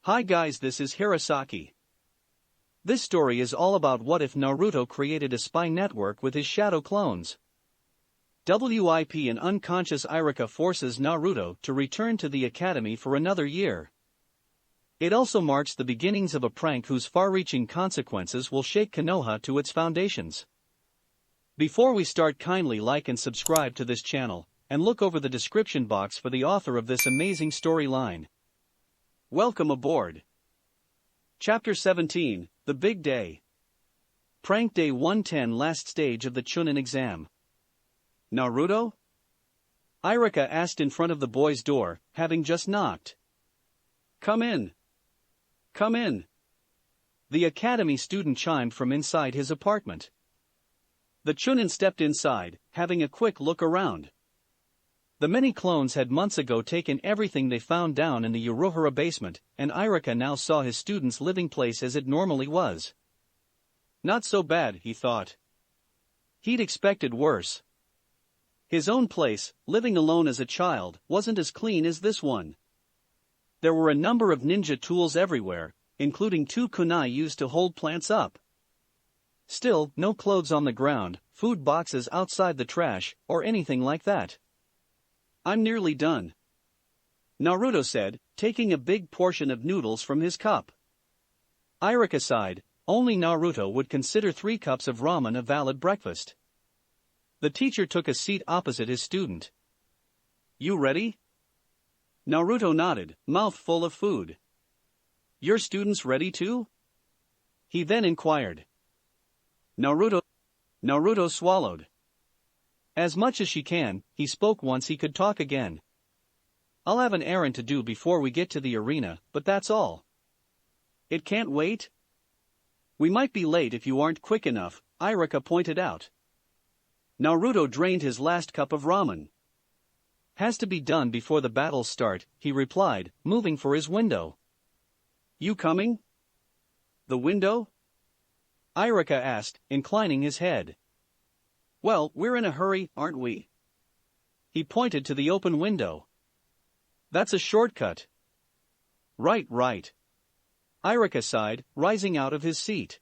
Hi guys, this is Hirosaki. This story is all about what if Naruto created a spy network with his shadow clones. WIP and unconscious Iruka forces Naruto to return to the academy for another year. It also marks the beginnings of a prank whose far-reaching consequences will shake Konoha to its foundations. Before we start, kindly like and subscribe to this channel, and look over the description box for the author of this amazing storyline. Welcome aboard. Chapter 17, The Big Day. Prank Day 110, last stage of the Chunin exam. Naruto? Iruka asked in front of the boy's door, having just knocked. Come in. Come in. The academy student chimed from inside his apartment. The Chunin stepped inside, having a quick look around. The many clones had months ago taken everything they found down in the Iruka basement, and Iruka now saw his student's living place as it normally was. Not so bad, he thought. He'd expected worse. His own place, living alone as a child, wasn't as clean as this one. There were a number of ninja tools everywhere, including 2 kunai used to hold plants up. Still, no clothes on the ground, food boxes outside the trash, or anything like that. I'm nearly done, Naruto said, taking a big portion of noodles from his cup. Iruka sighed. Only Naruto would consider 3 cups of ramen a valid breakfast. The teacher took a seat opposite his student. You ready? Naruto nodded, mouth full of food. Your students ready too? He then inquired. Naruto swallowed. As much as she can, he spoke once he could talk again. I'll have an errand to do before we get to the arena, but that's all. It can't wait? We might be late if you aren't quick enough, Iruka pointed out. Naruto drained his last cup of ramen. Has to be done before the battles start, he replied, moving for his window. You coming? The window? Iruka asked, inclining his head. Well, we're in a hurry, aren't we? He pointed to the open window. That's a shortcut. Right. Iruka sighed, rising out of his seat.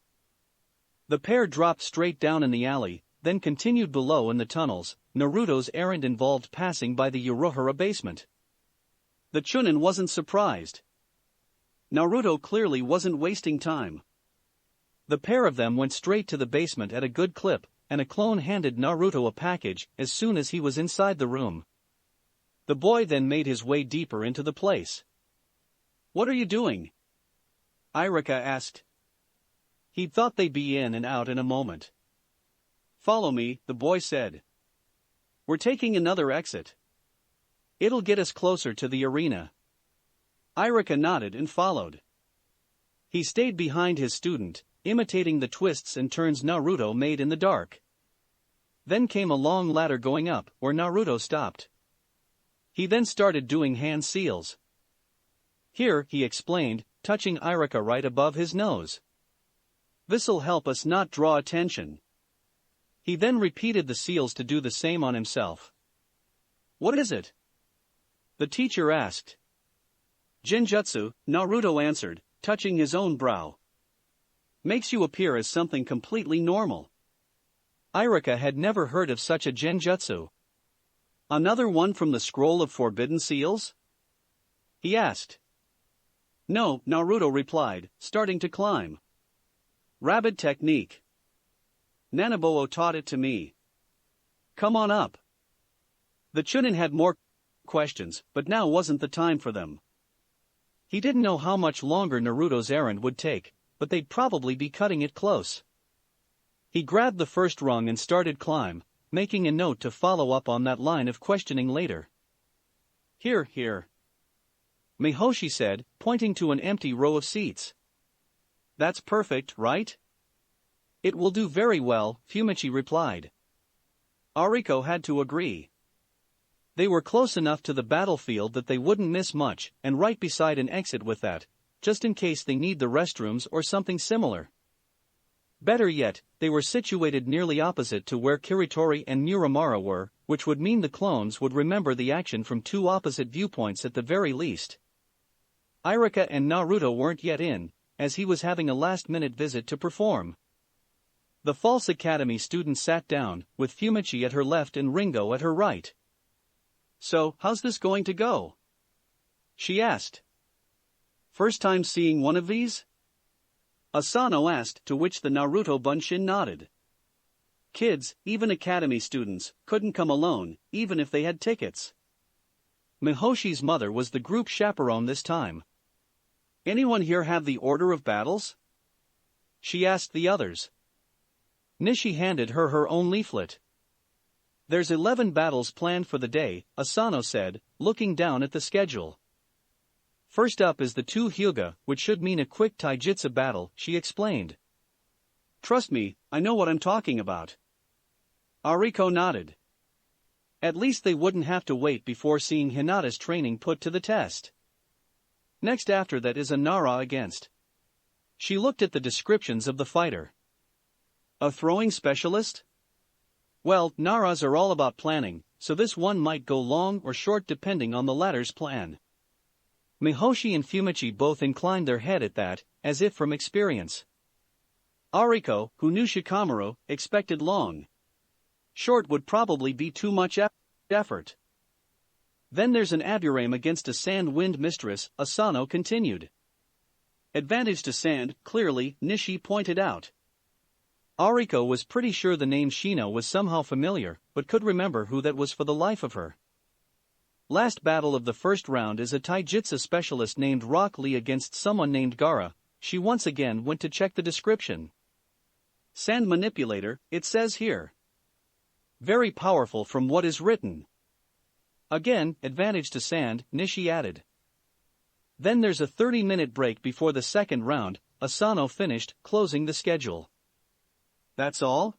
The pair dropped straight down in the alley, then continued below in the tunnels. Naruto's errand involved passing by the Iruka basement. The Chunin wasn't surprised. Naruto clearly wasn't wasting time. The pair of them went straight to the basement at a good clip, and a clone handed Naruto a package as soon as he was inside the room. The boy then made his way deeper into the place. What are you doing? Iruka asked. He thought they'd be in and out in a moment. Follow me, the boy said. We're taking another exit. It'll get us closer to the arena. Iruka nodded and followed. He stayed behind his student, imitating the twists and turns Naruto made in the dark. Then came a long ladder going up, where Naruto stopped. He then started doing hand seals. Here, he explained, touching Iruka right above his nose. This'll help us not draw attention. He then repeated the seals to do the same on himself. What is it? The teacher asked. Genjutsu, Naruto answered, touching his own brow. Makes you appear as something completely normal. Iruka had never heard of such a genjutsu. Another one from the Scroll of Forbidden Seals? He asked. No, Naruto replied, starting to climb. Rabbit technique. Nanaboho taught it to me. Come on up. The Chunin had more questions, but now wasn't the time for them. He didn't know how much longer Naruto's errand would take, but they'd probably be cutting it close. He grabbed the first rung and started climb, making a note to follow up on that line of questioning later. Here. Mihoshi said, pointing to an empty row of seats. That's perfect, right? It will do very well, Fumichi replied. Ariko had to agree. They were close enough to the battlefield that they wouldn't miss much, and right beside an exit with that, just in case they need the restrooms or something similar. Better yet, they were situated nearly opposite to where Kiritori and Muramura were, which would mean the clones would remember the action from 2 opposite viewpoints at the very least. Iruka and Naruto weren't yet in, as he was having a last-minute visit to perform. The false academy student sat down, with Fumichi at her left and Ringo at her right. "So, how's this going to go?" she asked. "First time seeing one of these?" Asano asked, to which the Naruto Bunshin nodded. Kids, even academy students, couldn't come alone, even if they had tickets. Mihoshi's mother was the group chaperone this time. "Anyone here have the order of battles?" she asked the others. Nishi handed her her own leaflet. "There's 11 battles planned for the day," Asano said, looking down at the schedule. "First up is the 2 Hyuga, which should mean a quick taijutsu battle," she explained. "Trust me, I know what I'm talking about." Ariko nodded. At least they wouldn't have to wait before seeing Hinata's training put to the test. Next after that is a Nara against. She looked at the descriptions of the fighter. A throwing specialist? Well, Naras are all about planning, so this one might go long or short depending on the latter's plan. Mihoshi and Fumichi both inclined their head at that, as if from experience. Ariko, who knew Shikamaru, expected long. Short would probably be too much effort. Then there's an Aburame against a Sand Wind Mistress, Asano continued. Advantage to Sand, clearly, Nishi pointed out. Ariko was pretty sure the name Shino was somehow familiar, but could remember who that was for the life of her. Last battle of the first round is a taijutsu specialist named Rock Lee against someone named Gara. She once again went to check the description. Sand manipulator, it says here. Very powerful from what is written. Again, advantage to Sand, Nishi added. Then there's a 30-minute break before the second round, Asano finished, closing the schedule. That's all?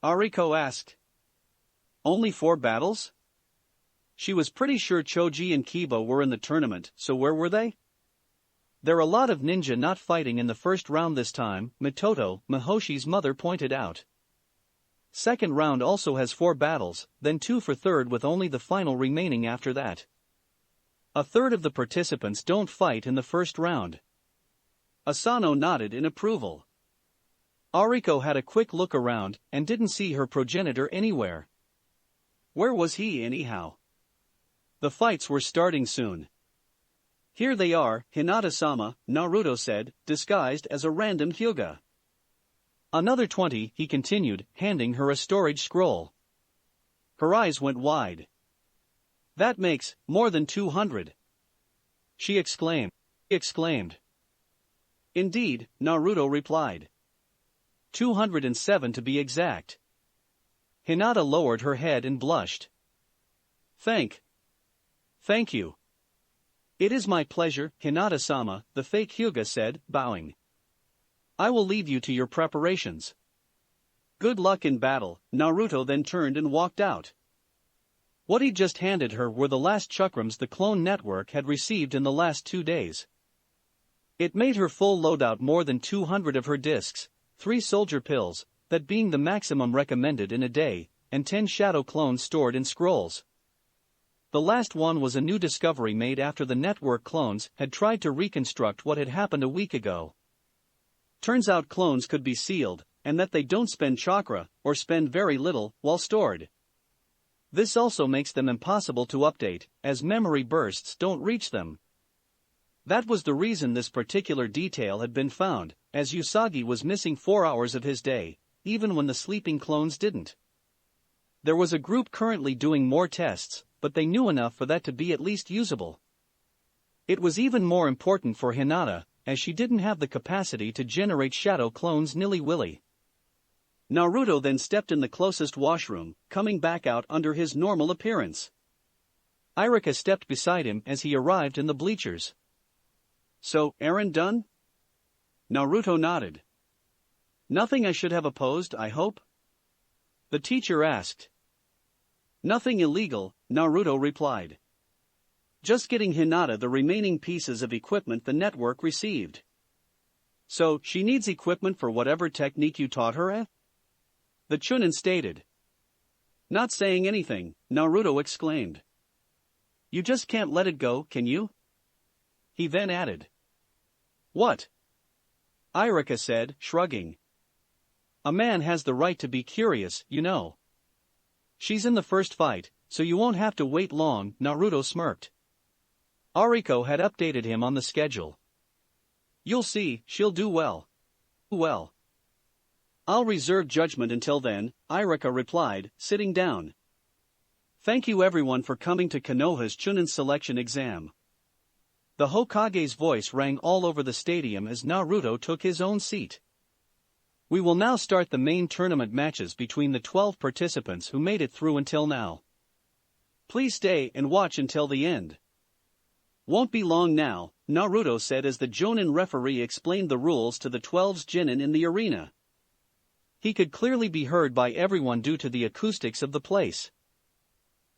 Ariko asked. Only 4 battles? She was pretty sure Choji and Kiba were in the tournament, so where were they? There are a lot of ninja not fighting in the first round this time, Mitoto, Mihoshi's mother pointed out. Second round also has 4 battles, then 2 for third with only the final remaining after that. A third of the participants don't fight in the first round. Asano nodded in approval. Ariko had a quick look around, and didn't see her progenitor anywhere. Where was he anyhow? The fights were starting soon. Here they are, Hinata-sama, Naruto said, disguised as a random Hyuga. Another 20, he continued, handing her a storage scroll. Her eyes went wide. That makes more than 200. She exclaimed. Indeed, Naruto replied. 207 to be exact. Hinata lowered her head and blushed. Thank you. It is my pleasure, Hinata-sama, the fake Hyuga said, bowing. I will leave you to your preparations. Good luck in battle. Naruto then turned and walked out. What he just handed her were the last chakrams the clone network had received in the last 2 days. It made her full loadout more than 200 of her discs, 3 soldier pills, that being the maximum recommended in a day, and 10 shadow clones stored in scrolls. The last one was a new discovery made after the network clones had tried to reconstruct what had happened a week ago. Turns out clones could be sealed, and that they don't spend chakra, or spend very little, while stored. This also makes them impossible to update, as memory bursts don't reach them. That was the reason this particular detail had been found, as Usagi was missing 4 hours of his day, even when the sleeping clones didn't. There was a group currently doing more tests, but they knew enough for that to be at least usable. It was even more important for Hinata, as she didn't have the capacity to generate shadow clones nilly-willy. Naruto then stepped in the closest washroom, coming back out under his normal appearance. Iruka stepped beside him as he arrived in the bleachers. So, errand done? Naruto nodded. Nothing I should have opposed, I hope? The teacher asked. Nothing illegal, Naruto replied. Just getting Hinata the remaining pieces of equipment the network received. So, she needs equipment for whatever technique you taught her, eh? The Chunin stated. Not saying anything, Naruto exclaimed. You just can't let it go, can you? he then added. What? Iruka said, shrugging. A man has the right to be curious, you know. She's in the first fight, so you won't have to wait long, Naruto smirked. Ariko had updated him on the schedule. You'll see, she'll do well. Well. I'll reserve judgment until then, Iruka replied, sitting down. Thank you everyone for coming to Konoha's Chunin selection exam. The Hokage's voice rang all over the stadium as Naruto took his own seat. We will now start the main tournament matches between the 12 participants who made it through until now. Please stay and watch until the end. Won't be long now, Naruto said as the Jonin referee explained the rules to the 12's Genin in the arena. He could clearly be heard by everyone due to the acoustics of the place.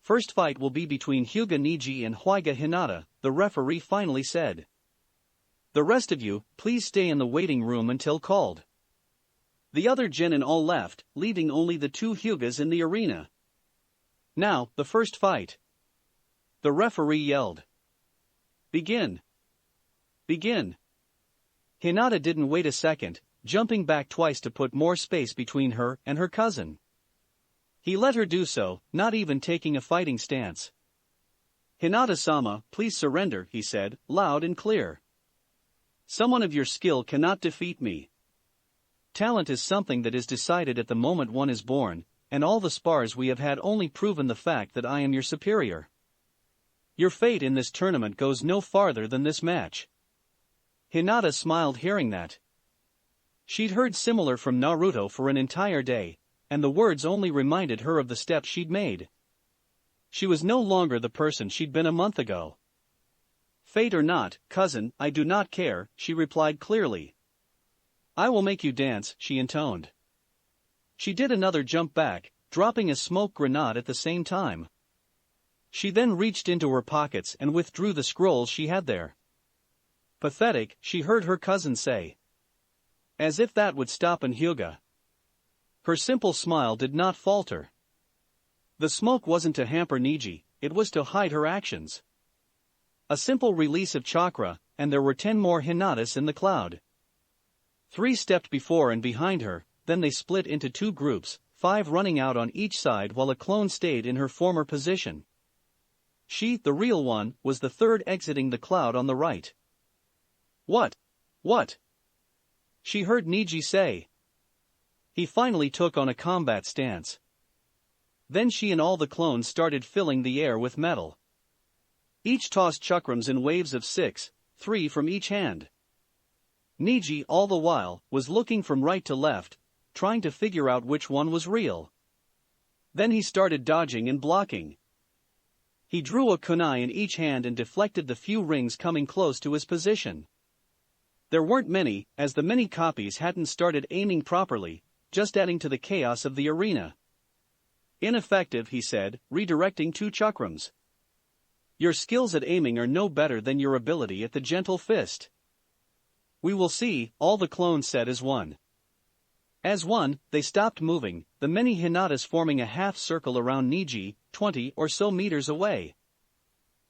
First fight will be between Hyuga Niji and Huiga Hinata, the referee finally said. The rest of you, please stay in the waiting room until called. The other Genin all left, leaving only the 2 Hyugas in the arena. Now, the first fight. The referee yelled. Begin. Begin. Hinata didn't wait a second, jumping back twice to put more space between her and her cousin. He let her do so, not even taking a fighting stance. Hinata-sama, please surrender, he said, loud and clear. Someone of your skill cannot defeat me. Talent is something that is decided at the moment one is born, and all the spars we have had only proven the fact that I am your superior. Your fate in this tournament goes no farther than this match. Hinata smiled hearing that. She'd heard similar from Naruto for an entire day, and the words only reminded her of the steps she'd made. She was no longer the person she'd been a month ago. Fate or not, cousin, I do not care, she replied clearly. I will make you dance, she intoned. She did another jump back, dropping a smoke grenade at the same time. She then reached into her pockets and withdrew the scrolls she had there. Pathetic, she heard her cousin say. As if that would stop an Hyuga. Her simple smile did not falter. The smoke wasn't to hamper Niji, it was to hide her actions. A simple release of chakra, and there were 10 more Hinatas in the cloud. 3 stepped before and behind her, then they split into 2 groups, 5 running out on each side while a clone stayed in her former position. She, the real one, was the 3rd exiting the cloud on the right. What? What? She heard Niji say. He finally took on a combat stance. Then she and all the clones started filling the air with metal. Each tossed chakrams in waves of 6, 3 from each hand. Niji, all the while, was looking from right to left, trying to figure out which one was real. Then he started dodging and blocking. He drew a kunai in each hand and deflected the few rings coming close to his position. There weren't many, as the many copies hadn't started aiming properly, just adding to the chaos of the arena. Ineffective, he said, redirecting 2 chakrams. Your skills at aiming are no better than your ability at the gentle fist. We will see, all the clones said as one. As one, they stopped moving, the many Hinatas forming a half circle around Niji, 20 or so meters away.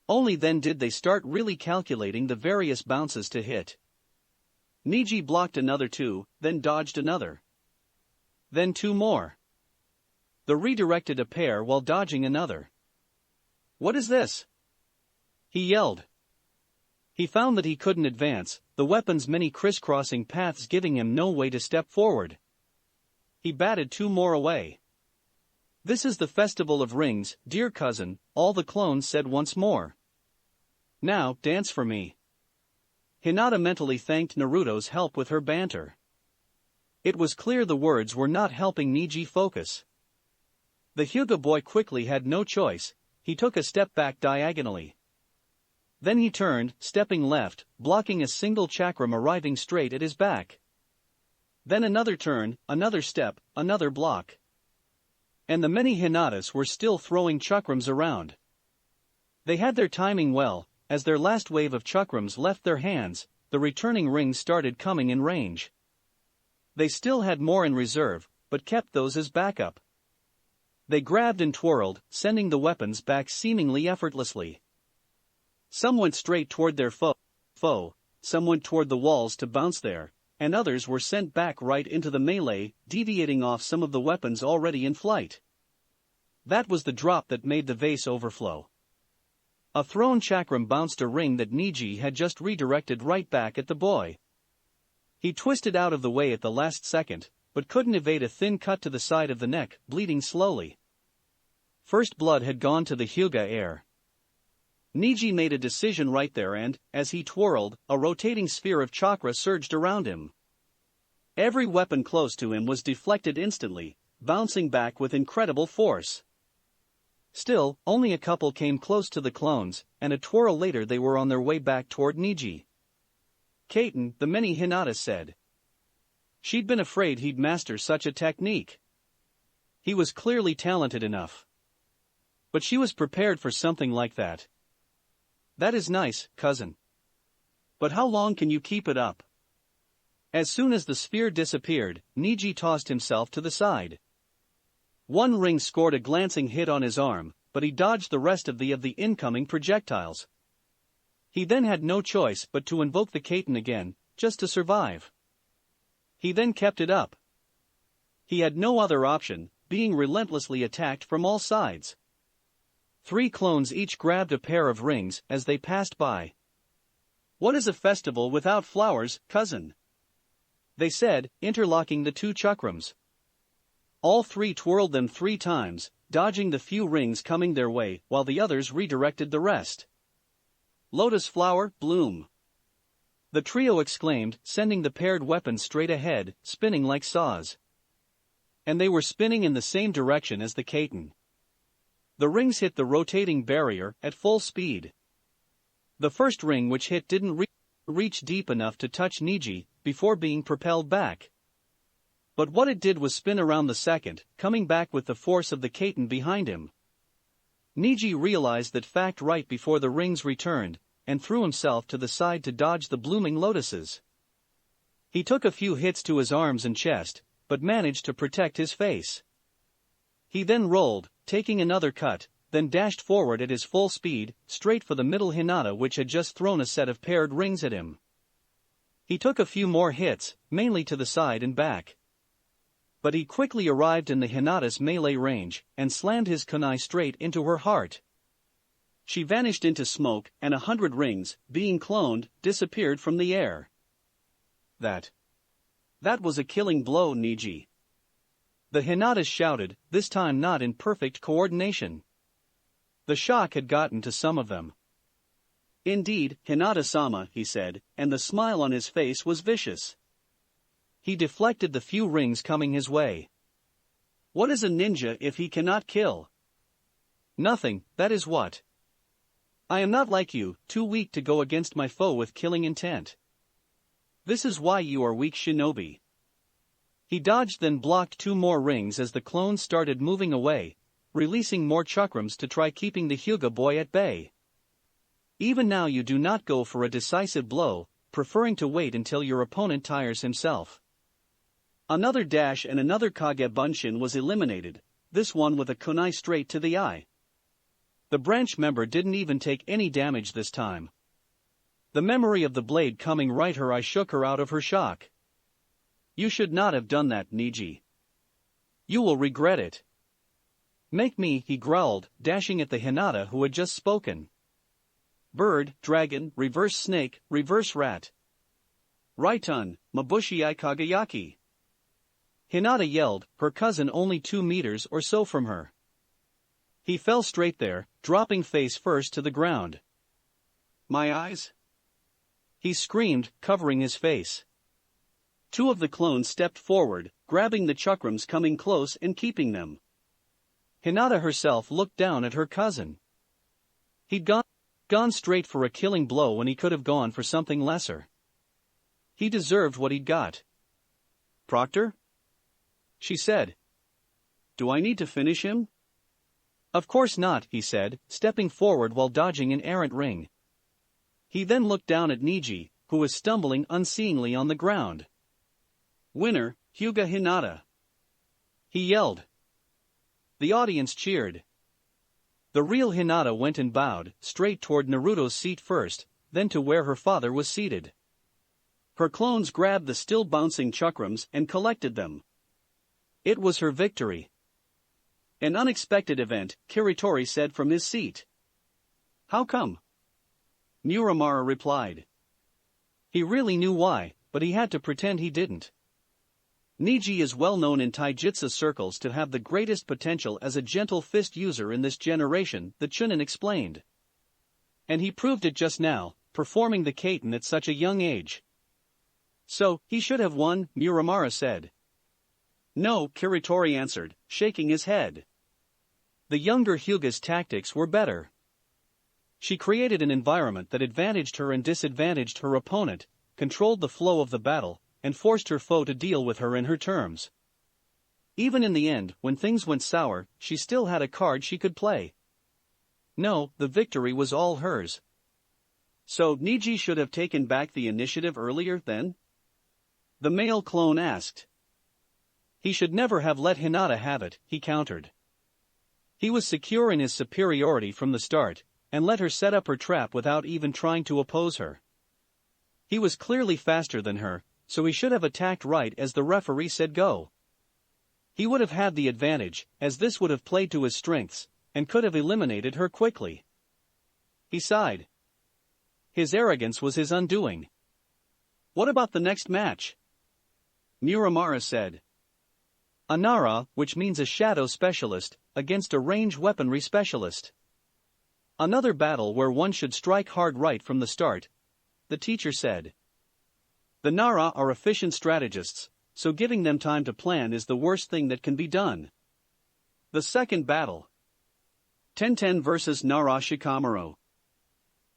Only then did they start really calculating the various bounces to hit. Niji blocked another 2, then dodged another. Then 2 more. The redirected a pair while dodging another. What is this? He yelled. He found that he couldn't advance, the weapon's many crisscrossing paths giving him no way to step forward. He batted 2 more away. This is the festival of rings, dear cousin, all the clones said once more. Now, dance for me. Hinata mentally thanked Naruto's help with her banter. It was clear the words were not helping Niji focus. The Hyuga boy quickly had no choice, he took a step back diagonally. Then he turned, stepping left, blocking a single chakram arriving straight at his back. Then another turn, another step, another block. And the many Hinatas were still throwing chakrams around. They had their timing well, as their last wave of chakrams left their hands, the returning rings started coming in range. They still had more in reserve, but kept those as backup. They grabbed and twirled, sending the weapons back seemingly effortlessly. Some went straight toward their foe. foe, some went toward the walls to bounce there, and others were sent back right into the melee, deviating off some of the weapons already in flight. That was the drop that made the vase overflow. A thrown chakram bounced a ring that Niji had just redirected right back at the boy. He twisted out of the way at the last second, but couldn't evade a thin cut to the side of the neck, bleeding slowly. First blood had gone to the Hyuga heir. Niji made a decision right there and, as he twirled, a rotating sphere of chakra surged around him. Every weapon close to him was deflected instantly, bouncing back with incredible force. Still, only a couple came close to the clones, and a twirl later they were on their way back toward Niji. Kaiten, the many Hinata said. She'd been afraid he'd master such a technique. He was clearly talented enough. But she was prepared for something like that. That is nice, cousin. But how long can you keep it up? As soon as the sphere disappeared, Niji tossed himself to the side. One ring scored a glancing hit on his arm, but he dodged the rest of the incoming projectiles. He then had no choice but to invoke the Kaiten again, just to survive. He then kept it up. He had no other option, being relentlessly attacked from all sides. 3 clones each grabbed a pair of rings as they passed by. What is a festival without flowers, cousin? They said, interlocking the 2 chakrams. All 3 twirled them 3 times, dodging the few rings coming their way, while the others redirected the rest. Lotus flower, bloom. The trio exclaimed, sending the paired weapons straight ahead, spinning like saws. And they were spinning in the same direction as the Kaiten. The rings hit the rotating barrier at full speed. The first ring which hit didn't reach deep enough to touch Niji, before being propelled back. But what it did was spin around the second, coming back with the force of the Kaiten behind him. Niji realized that fact right before the rings returned, and threw himself to the side to dodge the blooming lotuses. He took a few hits to his arms and chest, but managed to protect his face. He then rolled, taking another cut, then dashed forward at his full speed, straight for the middle Hinata which had just thrown a set of paired rings at him. He took a few more hits, mainly to the side and back. But he quickly arrived in the Hinata's melee range, and slammed his kunai straight into her heart. She vanished into smoke, and 100 rings, being cloned, disappeared from the air. That was a killing blow, Niji. The Hinatas shouted, this time not in perfect coordination. The shock had gotten to some of them. Indeed, Hinata-sama, he said, and the smile on his face was vicious. He deflected the few rings coming his way. What is a ninja if he cannot kill? Nothing, that is what. I am not like you, too weak to go against my foe with killing intent. This is why you are weak, shinobi. He dodged then blocked 2 more rings as the clones started moving away, releasing more chakrams to try keeping the Hyuga boy at bay. Even now you do not go for a decisive blow, preferring to wait until your opponent tires himself. Another dash and another Kage Bunshin was eliminated, this one with a kunai straight to the eye. The branch member didn't even take any damage this time. The memory of the blade coming right her eye shook her out of her shock. You should not have done that, Niji. You will regret it. Make me, he growled, dashing at the Hinata who had just spoken. Bird, dragon, reverse snake, reverse rat. Raitun, Mabushi Kagayaki. Hinata yelled, her cousin only 2 meters or so from her. He fell straight there, dropping face first to the ground. My eyes? He screamed, covering his face. 2 of the clones stepped forward, grabbing the chakrams coming close and keeping them. Hinata herself looked down at her cousin. He'd gone straight for a killing blow when he could have gone for something lesser. He deserved what he'd got. Proctor? She said. Do I need to finish him? Of course not, he said, stepping forward while dodging an errant ring. He then looked down at Niji, who was stumbling unseeingly on the ground. Winner, Hyuga Hinata. He yelled. The audience cheered. The real Hinata went and bowed, straight toward Naruto's seat first, then to where her father was seated. Her clones grabbed the still bouncing chakrams and collected them. It was her victory. An unexpected event, Kiritori said from his seat. How come? Muramura replied. He really knew why, but he had to pretend he didn't. Niji is well known in taijutsu circles to have the greatest potential as a gentle fist user in this generation, the Chunin explained. And he proved it just now, performing the kaiten at such a young age. So, he should have won, Muramura said. No, Kiritori answered, shaking his head. The younger Hyuga's tactics were better. She created an environment that advantaged her and disadvantaged her opponent, controlled the flow of the battle, and forced her foe to deal with her in her terms. Even in the end, when things went sour, she still had a card she could play. No, the victory was all hers. So, Niji should have taken back the initiative earlier, then? The male clone asked. He should never have let Hinata have it, he countered. He was secure in his superiority from the start, and let her set up her trap without even trying to oppose her. He was clearly faster than her, so he should have attacked right as the referee said go. He would have had the advantage, as this would have played to his strengths, and could have eliminated her quickly. He sighed. His arrogance was his undoing. What about the next match? Muramura said. A Nara, which means a shadow specialist, against a range weaponry specialist. Another battle where one should strike hard right from the start, the teacher said. The Nara are efficient strategists, so giving them time to plan is the worst thing that can be done. The second battle. Tenten versus Nara Shikamaru.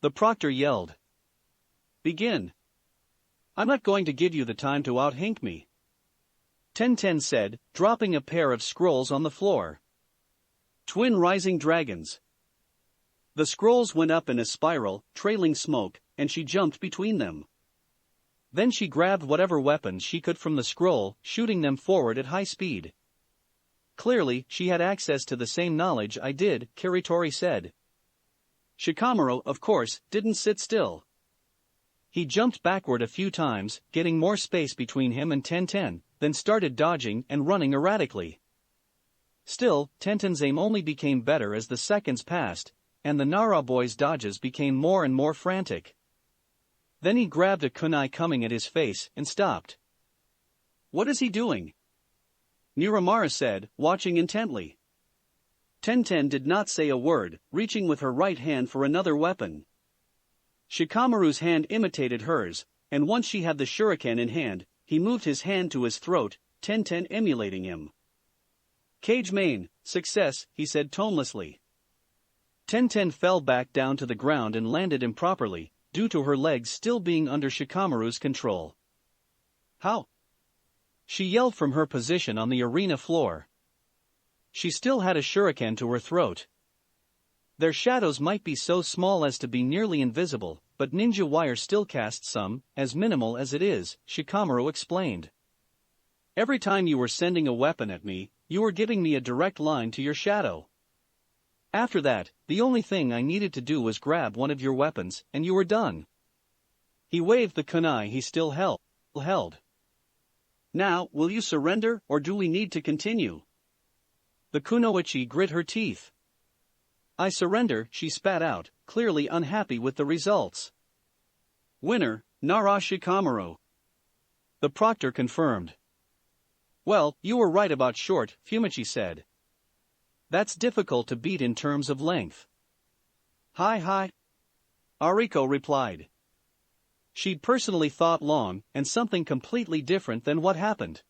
The proctor yelled. Begin. I'm not going to give you the time to out-hink me. Tenten said, dropping a pair of scrolls on the floor. Twin rising dragons. The scrolls went up in a spiral, trailing smoke, and she jumped between them. Then she grabbed whatever weapons she could from the scroll, shooting them forward at high speed. Clearly, she had access to the same knowledge I did, Kiritori said. Shikamaru, of course, didn't sit still. He jumped backward a few times, getting more space between him and Tenten, then started dodging and running erratically. Still, Tenten's aim only became better as the seconds passed, and the Nara boy's dodges became more and more frantic. Then he grabbed a kunai coming at his face and stopped. What is he doing? Muramura said, watching intently. Tenten did not say a word, reaching with her right hand for another weapon. Shikamaru's hand imitated hers, and once she had the shuriken in hand, he moved his hand to his throat, Tenten emulating him. Cage main, success, he said tonelessly. Tenten fell back down to the ground and landed improperly, due to her legs still being under Shikamaru's control. How? She yelled from her position on the arena floor. She still had a shuriken to her throat. Their shadows might be so small as to be nearly invisible, but ninja wire still casts some, as minimal as it is, Shikamaru explained. Every time you were sending a weapon at me, you were giving me a direct line to your shadow. After that, the only thing I needed to do was grab one of your weapons, and you were done. He waved the kunai he still held. Now, will you surrender, or do we need to continue? The kunoichi grit her teeth. I surrender, she spat out, clearly unhappy with the results. Winner, Nara Shikamaru. The proctor confirmed. Well, you were right about short, Fumichi said. That's difficult to beat in terms of length. Hi. Ariko replied. She'd personally thought long, and something completely different than what happened.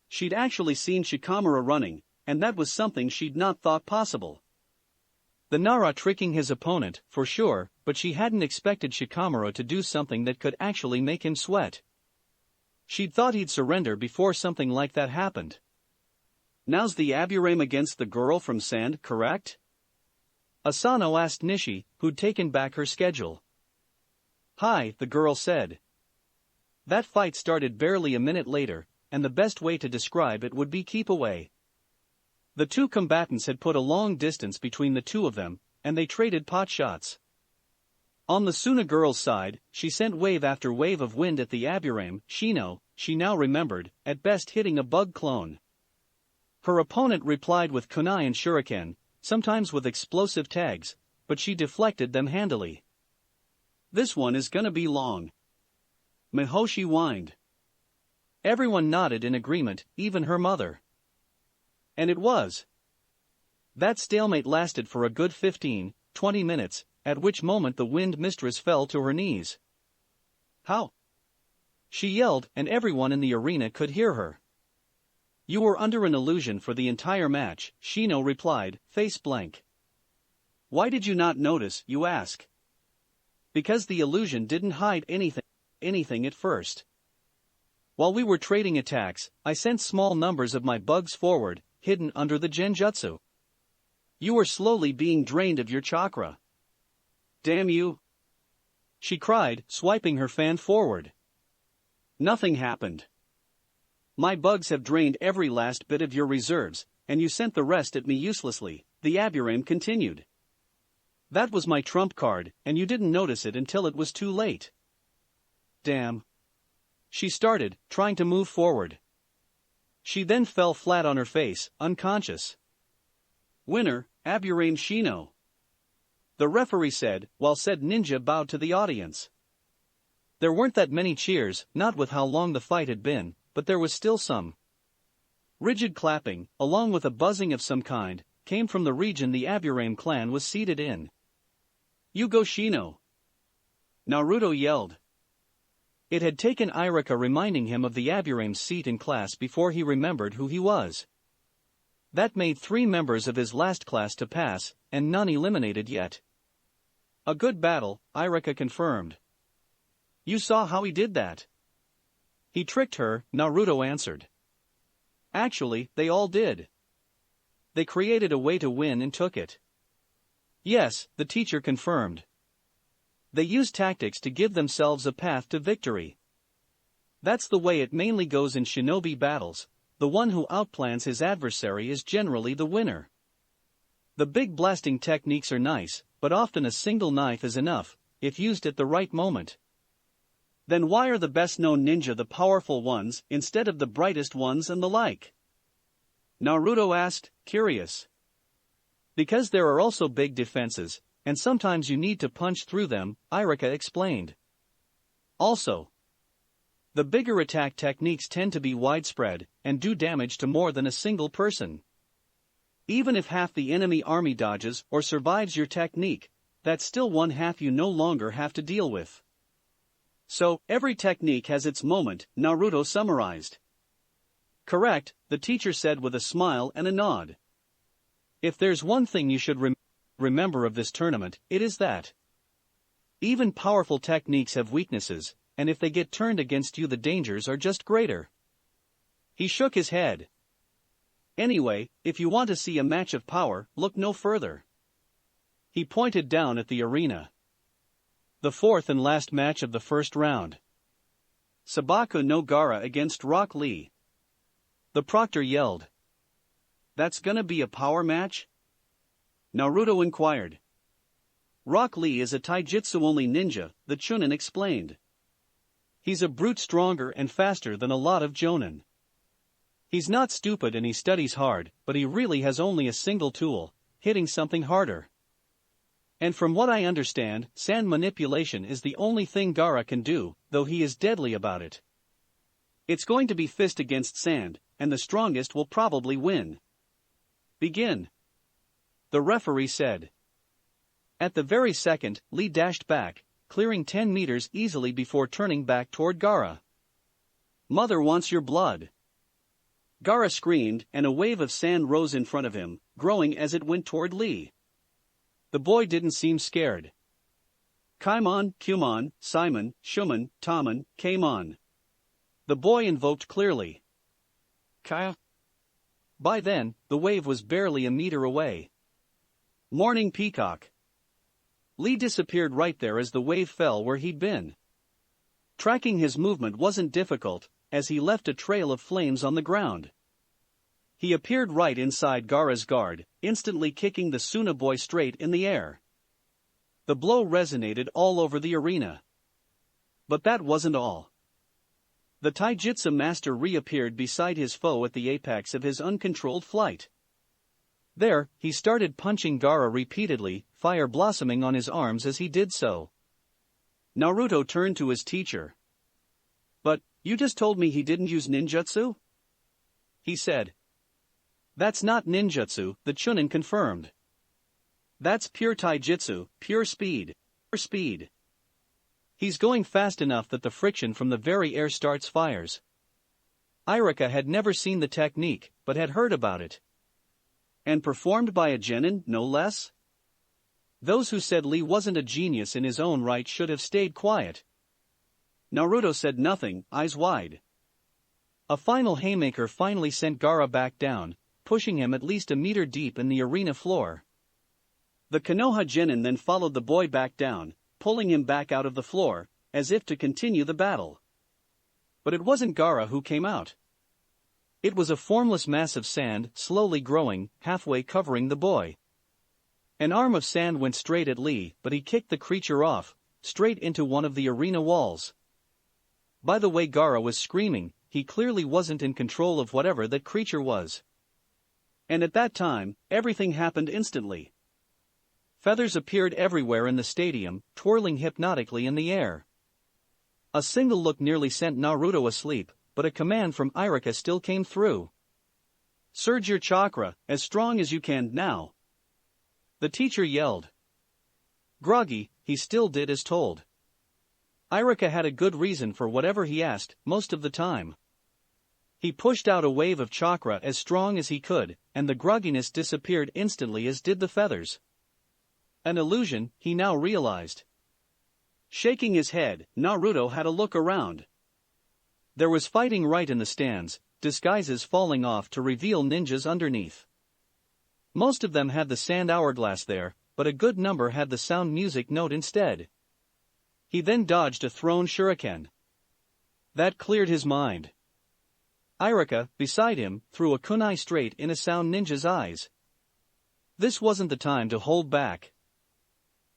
She'd actually seen Shikamaru running, and that was something she'd not thought possible. The Nara tricking his opponent, for sure, but she hadn't expected Shikamaru to do something that could actually make him sweat. She'd thought he'd surrender before something like that happened. Now's the Aburame against the girl from Sand, correct? Asano asked Nishi, who'd taken back her schedule. Hi, the girl said. That fight started barely a minute later, and the best way to describe it would be keep away. The two combatants had put a long distance between the two of them, and they traded pot shots. On the Suna girl's side, she sent wave after wave of wind at the Aburame Shino, she now remembered, at best hitting a bug clone. Her opponent replied with kunai and shuriken, sometimes with explosive tags, but she deflected them handily. "This one is gonna be long," Mihoshi whined. Everyone nodded in agreement, even her mother. And it was. That stalemate lasted for a good 15-20 minutes, at which moment the wind mistress fell to her knees. "How?" she yelled, and everyone in the arena could hear her. "You were under an illusion for the entire match," Shino replied, face blank. "Why did you not notice, you ask?" "Because the illusion didn't hide anything at first. While we were trading attacks, I sent small numbers of my bugs forward, hidden under the genjutsu. You were slowly being drained of your chakra. Damn you!" she cried, swiping her fan forward. "Nothing happened. My bugs have drained every last bit of your reserves, and you sent the rest at me uselessly," the Aburame continued. "That was my trump card, and you didn't notice it until it was too late." "Damn." She started, trying to move forward. She then fell flat on her face, unconscious. "Winner, Aburame Shino," the referee said, while said ninja bowed to the audience. There weren't that many cheers, not with how long the fight had been, but there was still some. Rigid clapping, along with a buzzing of some kind, came from the region the Aburame clan was seated in. "You go Shino!" Naruto yelled. It had taken Iruka reminding him of the Aburame's seat in class before he remembered who he was. That made 3 members of his last class to pass, and none eliminated yet. "A good battle," Iruka confirmed. "You saw how he did that?" "He tricked her," Naruto answered. "Actually, they all did. They created a way to win and took it." "Yes," the teacher confirmed. "They used tactics to give themselves a path to victory. That's the way it mainly goes in shinobi battles. The one who outplans his adversary is generally the winner. The big blasting techniques are nice, but often a single knife is enough, if used at the right moment." "Then why are the best-known ninja the powerful ones instead of the brightest ones and the like?" Naruto asked, curious. "Because there are also big defenses, and sometimes you need to punch through them," Iruka explained. "Also, the bigger attack techniques tend to be widespread, and do damage to more than a single person. Even if half the enemy army dodges or survives your technique, that's still one half you no longer have to deal with. So, every technique has its moment," Naruto summarized. "Correct," the teacher said with a smile and a nod. "If there's one thing you should remember of this tournament, it is that even powerful techniques have weaknesses, and if they get turned against you the dangers are just greater." He shook his head. "Anyway, if you want to see a match of power, look no further." He pointed down at the arena. The 4th and last match of the first round. Sabaku no Gaara against Rock Lee. The proctor yelled. "That's gonna be a power match?" Naruto inquired. "Rock Lee is a taijutsu-only ninja," the Chunin explained. "He's a brute stronger and faster than a lot of jonin. He's not stupid and he studies hard, but he really has only a single tool, hitting something harder. And from what I understand, sand manipulation is the only thing Gaara can do, though he is deadly about it. It's going to be fist against sand, and the strongest will probably win." "Begin," the referee said. At the very second, Lee dashed back, clearing 10 meters easily before turning back toward Gaara. "Mother wants your blood." Gaara screamed, and a wave of sand rose in front of him, growing as it went toward Lee. The boy didn't seem scared. "Kaimon, Kumon, Simon, Shumon, Tomon, Kaimon." The boy invoked clearly. "Kaya." By then, the wave was barely a meter away. "Morning Peacock." Lee disappeared right there as the wave fell where he'd been. Tracking his movement wasn't difficult, as he left a trail of flames on the ground. He appeared right inside Gaara's guard, instantly kicking the Suna boy straight in the air. The blow resonated all over the arena. But that wasn't all. The taijutsu master reappeared beside his foe at the apex of his uncontrolled flight. There, he started punching Gaara repeatedly, fire blossoming on his arms as he did so. Naruto turned to his teacher. "But, you just told me he didn't use ninjutsu?" he said. "That's not ninjutsu," the Chunin confirmed. "That's pure taijutsu, pure speed. Pure speed. He's going fast enough that the friction from the very air starts fires." Iruka had never seen the technique, but had heard about it. And performed by a genin, no less? Those who said Lee wasn't a genius in his own right should have stayed quiet. Naruto said nothing, eyes wide. A final haymaker finally sent Gaara back down, pushing him at least a meter deep in the arena floor. The Konoha genin then followed the boy back down, pulling him back out of the floor, as if to continue the battle. But it wasn't Gaara who came out. It was a formless mass of sand, slowly growing, halfway covering the boy. An arm of sand went straight at Lee, but he kicked the creature off, straight into one of the arena walls. By the way Gaara was screaming, he clearly wasn't in control of whatever that creature was. And at that time, everything happened instantly. Feathers appeared everywhere in the stadium, twirling hypnotically in the air. A single look nearly sent Naruto asleep, but a command from Iruka still came through. "Surge your chakra, as strong as you can now." The teacher yelled. Groggy, he still did as told. Iruka had a good reason for whatever he asked, most of the time. He pushed out a wave of chakra as strong as he could, and the grogginess disappeared instantly as did the feathers. An illusion, he now realized. Shaking his head, Naruto had a look around. There was fighting right in the stands, disguises falling off to reveal ninjas underneath. Most of them had the sand hourglass there, but a good number had the sound music note instead. He then dodged a thrown shuriken. That cleared his mind. Iruka, beside him, threw a kunai straight in a sound ninja's eyes. This wasn't the time to hold back.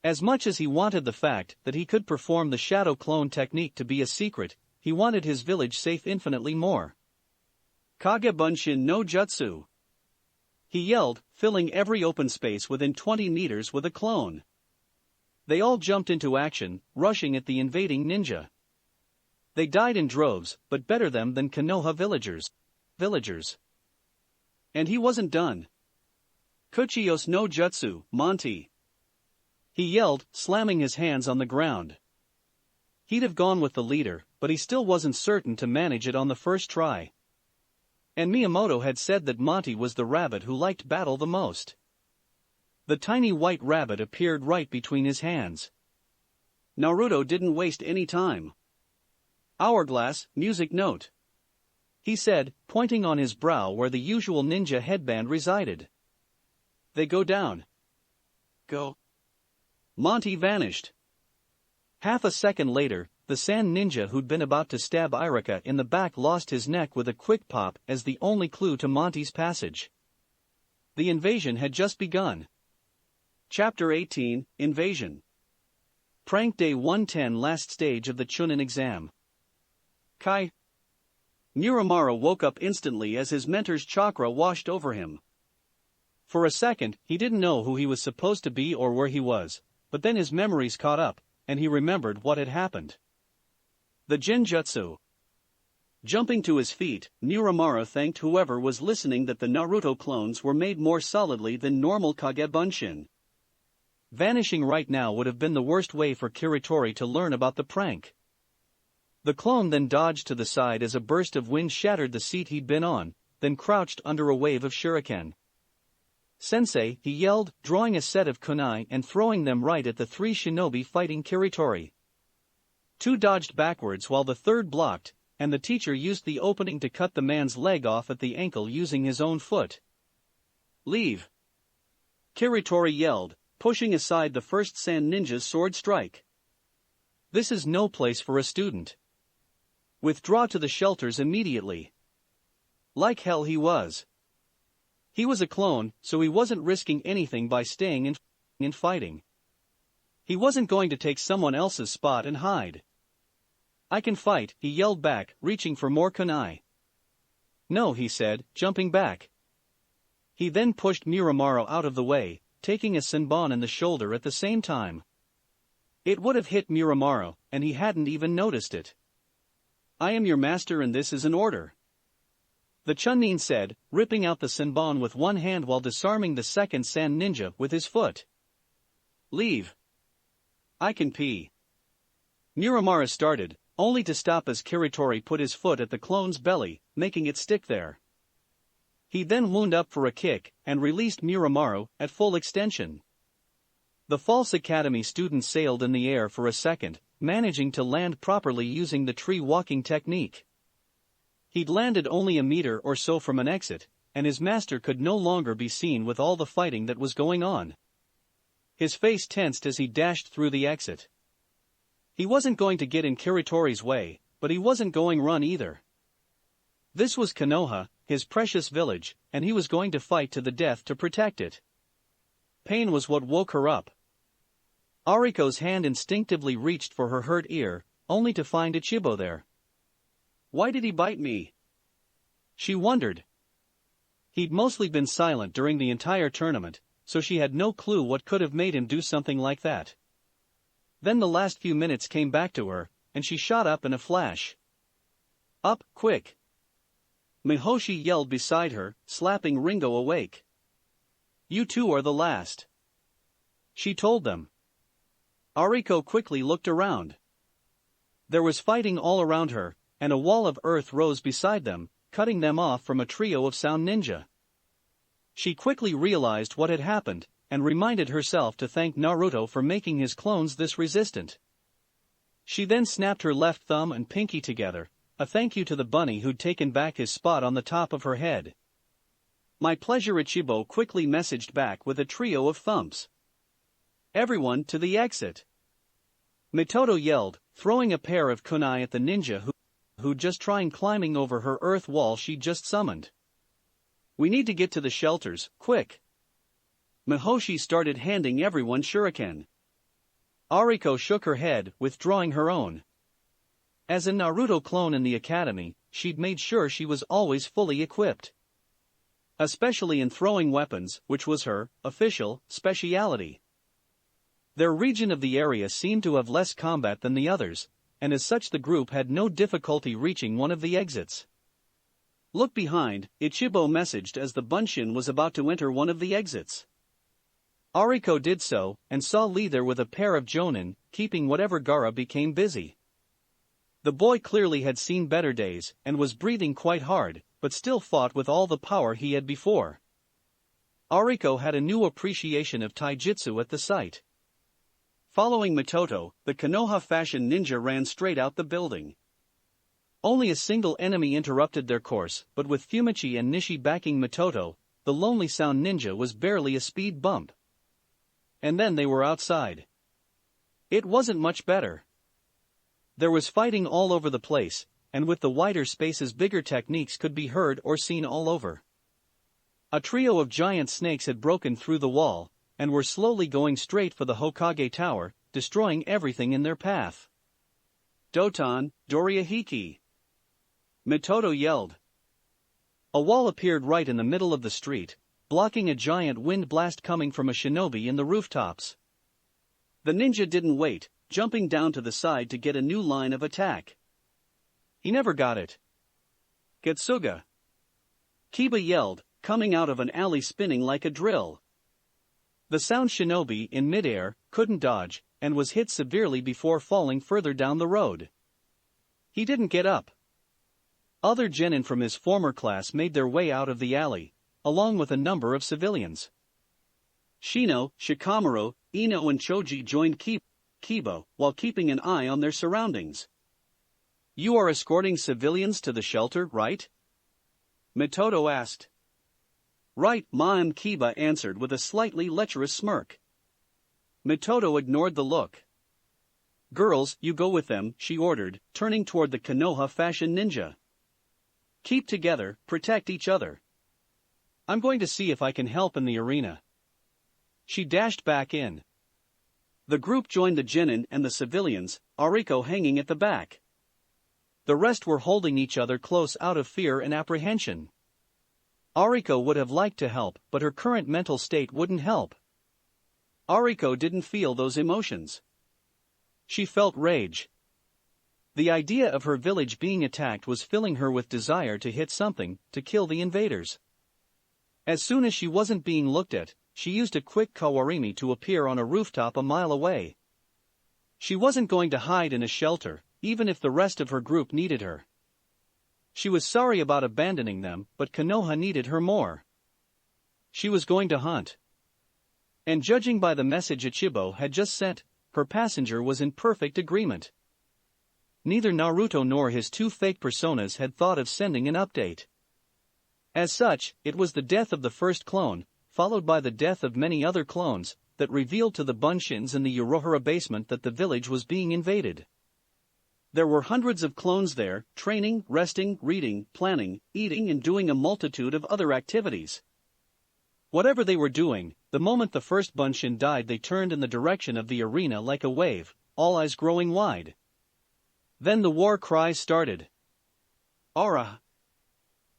As much as he wanted the fact that he could perform the shadow clone technique to be a secret, he wanted his village safe infinitely more. "Kage Bunshin no Jutsu!" he yelled, filling every open space within 20 meters with a clone. They all jumped into action, rushing at the invading ninja. They died in droves, but better them than Konoha villagers. And he wasn't done. "Kuchiyos no Jutsu, Monty!" he yelled, slamming his hands on the ground. He'd have gone with the leader, but he still wasn't certain to manage it on the first try. And Miyamoto had said that Monty was the rabbit who liked battle the most. The tiny white rabbit appeared right between his hands. Naruto didn't waste any time. "Hourglass, music note," he said, pointing on his brow where the usual ninja headband resided. "They go down. Go." Monty vanished. Half a second later, the sand ninja who'd been about to stab Iruka in the back lost his neck with a quick pop as the only clue to Monty's passage. The invasion had just begun. Chapter 18, Invasion. Prank Day 110, last stage of the Chunin exam. Kai. Miramara woke up instantly as his mentor's chakra washed over him. For a second, he didn't know who he was supposed to be or where he was, but then his memories caught up, and he remembered what had happened. The Genjutsu. Jumping to his feet, Miramara thanked whoever was listening that the Naruto clones were made more solidly than normal Kage Bunshin. Vanishing right now would have been the worst way for Kiritori to learn about the prank. The clone then dodged to the side as a burst of wind shattered the seat he'd been on, then crouched under a wave of shuriken. "Sensei," he yelled, drawing a set of kunai and throwing them right at the three shinobi fighting Kiritori. Two dodged backwards while the third blocked, and the teacher used the opening to cut the man's leg off at the ankle using his own foot. "Leave!" Kiritori yelled, pushing aside the first sand ninja's sword strike. "This is no place for a student. Withdraw to the shelters immediately." Like hell he was. He was a clone, so he wasn't risking anything by staying and fighting. He wasn't going to take someone else's spot and hide. I can fight, he yelled back, reaching for more kunai. No, he said, jumping back. He then pushed Muramaru out of the way, taking a senbon in the shoulder at the same time. It would have hit Muramaru, and he hadn't even noticed it. I am your master and this is an order. The Chunin said, ripping out the senbon with one hand while disarming the second sand ninja with his foot. Leave. I can pee. Muramaru started, only to stop as Kiritori put his foot at the clone's belly, making it stick there. He then wound up for a kick, and released Muramaru, at full extension. The false academy student sailed in the air for a second, managing to land properly using the tree walking technique. He'd landed only a meter or so from an exit, and his master could no longer be seen with all the fighting that was going on. His face tensed as he dashed through the exit. He wasn't going to get in Kiritori's way, but he wasn't going to run either. This was Konoha, his precious village, and he was going to fight to the death to protect it. Pain was what woke her up. Ariko's hand instinctively reached for her hurt ear, only to find Ichibo there. Why did he bite me? She wondered. He'd mostly been silent during the entire tournament, so she had no clue what could have made him do something like that. Then the last few minutes came back to her, and she shot up in a flash. Up, quick! Mihoshi yelled beside her, slapping Ringo awake. You two are the last. She told them. Ariko quickly looked around. There was fighting all around her, and a wall of earth rose beside them, cutting them off from a trio of sound ninja. She quickly realized what had happened, and reminded herself to thank Naruto for making his clones this resistant. She then snapped her left thumb and pinky together, a thank you to the bunny who'd taken back his spot on the top of her head. My pleasure, Ichibo quickly messaged back with a trio of thumps. Everyone to the exit! Mitoto yelled, throwing a pair of kunai at the ninja who'd just tried climbing over her earth wall she'd just summoned. We need to get to the shelters, quick! Mihoshi started handing everyone shuriken. Ariko shook her head, withdrawing her own. As a Naruto clone in the academy, she'd made sure she was always fully equipped. Especially in throwing weapons, which was her official speciality. Their region of the area seemed to have less combat than the others, and as such the group had no difficulty reaching one of the exits. Look behind, Ichibo messaged as the Bunshin was about to enter one of the exits. Ariko did so, and saw Lee there with a pair of jonin, keeping whatever Gaara became busy. The boy clearly had seen better days, and was breathing quite hard, but still fought with all the power he had before. Ariko had a new appreciation of taijutsu at the sight. Following Mitoto, the Konoha fashion ninja ran straight out the building. Only a single enemy interrupted their course, but with Fumichi and Nishi backing Mitoto, the lonely sound ninja was barely a speed bump. And then they were outside. It wasn't much better. There was fighting all over the place, and with the wider spaces bigger techniques could be heard or seen all over. A trio of giant snakes had broken through the wall, and were slowly going straight for the Hokage Tower, destroying everything in their path. Doton, Dorihiki! Mitoto yelled. A wall appeared right in the middle of the street, blocking a giant wind blast coming from a shinobi in the rooftops. The ninja didn't wait, jumping down to the side to get a new line of attack. He never got it. Getsuga! Kiba yelled, coming out of an alley spinning like a drill. The sound shinobi, in midair, couldn't dodge, and was hit severely before falling further down the road. He didn't get up. Other genin from his former class made their way out of the alley, along with a number of civilians. Shino, Shikamaru, Ino and Choji joined Kiba, while keeping an eye on their surroundings. You are escorting civilians to the shelter, right? Mitoto asked. Right, Ma'am, Kiba answered with a slightly lecherous smirk. Mitoto ignored the look. Girls, you go with them, she ordered, turning toward the Konoha fashion ninja. Keep together, protect each other. I'm going to see if I can help in the arena. She dashed back in. The group joined the genin and the civilians, Iruka hanging at the back. The rest were holding each other close out of fear and apprehension. Iruka would have liked to help, but her current mental state wouldn't help. Iruka didn't feel those emotions. She felt rage. The idea of her village being attacked was filling her with desire to hit something, to kill the invaders. As soon as she wasn't being looked at, she used a quick kawarimi to appear on a rooftop a mile away. She wasn't going to hide in a shelter, even if the rest of her group needed her. She was sorry about abandoning them, but Konoha needed her more. She was going to hunt. And judging by the message Ichibo had just sent, her passenger was in perfect agreement. Neither Naruto nor his two fake personas had thought of sending an update. As such, it was the death of the first clone, followed by the death of many other clones, that revealed to the Bunshins in the Urohara basement that the village was being invaded. There were hundreds of clones there, training, resting, reading, planning, eating and doing a multitude of other activities. Whatever they were doing, the moment the first Bunshin died they turned in the direction of the arena like a wave, all eyes growing wide. Then the war cries started. "Aura!"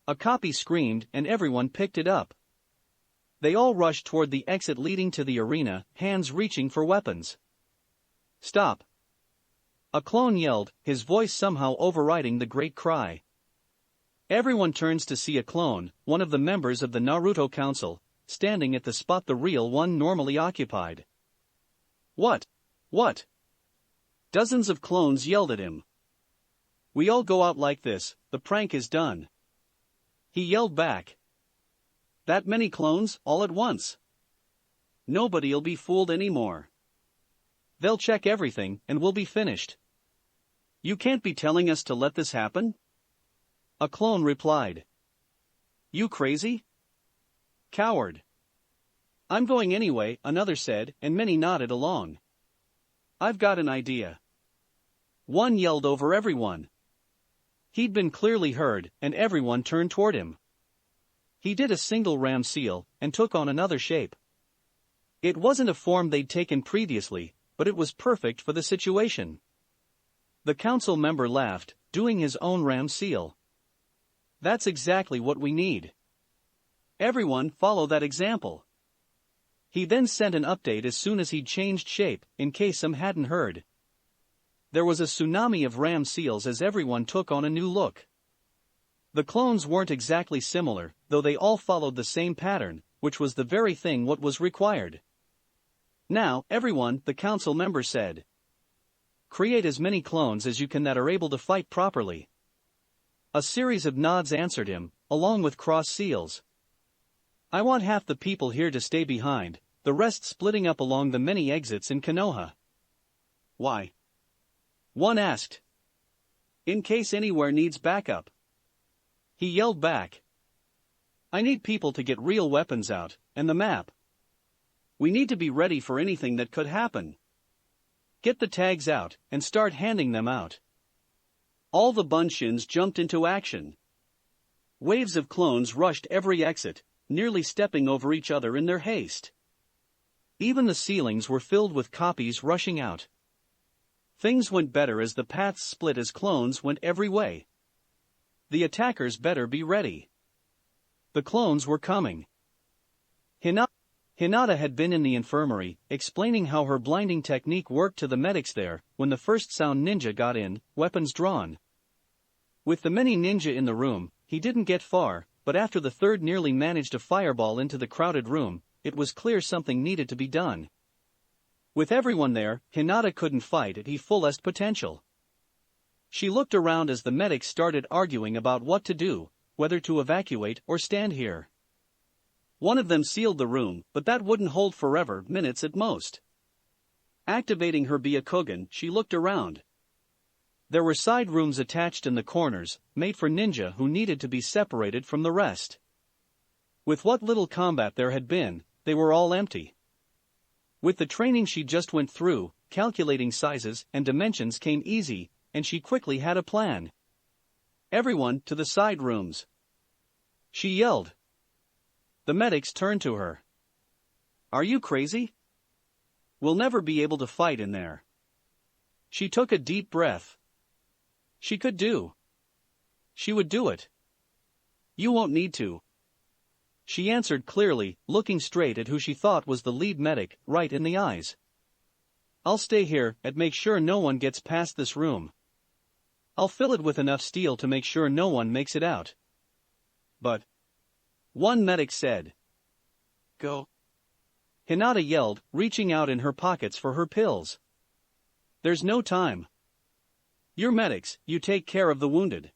A copy screamed and everyone picked it up. They all rushed toward the exit leading to the arena, hands reaching for weapons. "Stop!" A clone yelled, his voice somehow overriding the great cry. Everyone turns to see a clone, one of the members of the Naruto Council, standing at the spot the real one normally occupied. What? What? Dozens of clones yelled at him. "We all go out like this, the prank is done." He yelled back. "That many clones, all at once? Nobody'll be fooled anymore. They'll check everything, and we'll be finished. You can't be telling us to let this happen?" A clone replied. "You crazy? Coward." "I'm going anyway," another said, and many nodded along. "I've got an idea." One yelled over everyone. He'd been clearly heard, and everyone turned toward him. He did a single ram seal, and took on another shape. It wasn't a form they'd taken previously, but it was perfect for the situation. The council member laughed, doing his own ram seal. "That's exactly what we need. Everyone follow that example." He then sent an update as soon as he'd changed shape, in case some hadn't heard. There was a tsunami of ram seals as everyone took on a new look. The clones weren't exactly similar, though they all followed the same pattern, which was the very thing what was required. "Now, everyone," the council member said. "Create as many clones as you can that are able to fight properly." A series of nods answered him, along with cross seals. "I want half the people here to stay behind, the rest splitting up along the many exits in Konoha." "Why?" one asked. "In case anywhere needs backup." He yelled back. "I need people to get real weapons out, and the map. We need to be ready for anything that could happen. Get the tags out, and start handing them out." All the Bunshins jumped into action. Waves of clones rushed every exit, nearly stepping over each other in their haste. Even the ceilings were filled with copies rushing out. Things went better as the paths split as clones went every way. The attackers better be ready. The clones were coming. Hinata had been in the infirmary, explaining how her blinding technique worked to the medics there, when the first sound ninja got in, weapons drawn. With the many ninja in the room, he didn't get far, but after the third nearly managed a fireball into the crowded room, it was clear something needed to be done. With everyone there, Hinata couldn't fight at his fullest potential. She looked around as the medics started arguing about what to do, whether to evacuate or stand here. One of them sealed the room, but that wouldn't hold forever, minutes at most. Activating her Byakugan, she looked around. There were side rooms attached in the corners, made for ninja who needed to be separated from the rest. With what little combat there had been, they were all empty. With the training she just went through, calculating sizes and dimensions came easy, and she quickly had a plan. "Everyone to the side rooms," she yelled. The medics turned to her. "Are you crazy?" We'll never be able to fight in there. She took a deep breath. She could do. She would do it. You won't need to. She answered clearly, looking straight at who she thought was the lead medic, right in the eyes. I'll stay here and make sure no one gets past this room. I'll fill it with enough steel to make sure no one makes it out. But one medic said. Go. Hinata yelled, reaching out in her pockets for her pills. There's no time. You're medics, you take care of the wounded.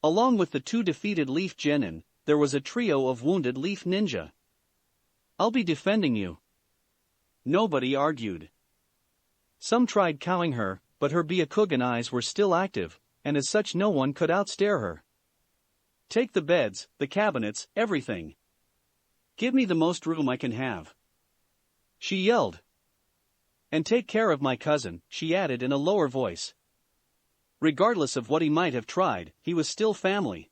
Along with the 2 defeated Leaf Genin, there was a trio of wounded Leaf Ninja. I'll be defending you. Nobody argued. Some tried cowing her, but her Byakugan eyes were still active, and as such no one could outstare her. Take the beds, the cabinets, everything. Give me the most room I can have. She yelled. And take care of my cousin, she added in a lower voice. Regardless of what he might have tried, he was still family.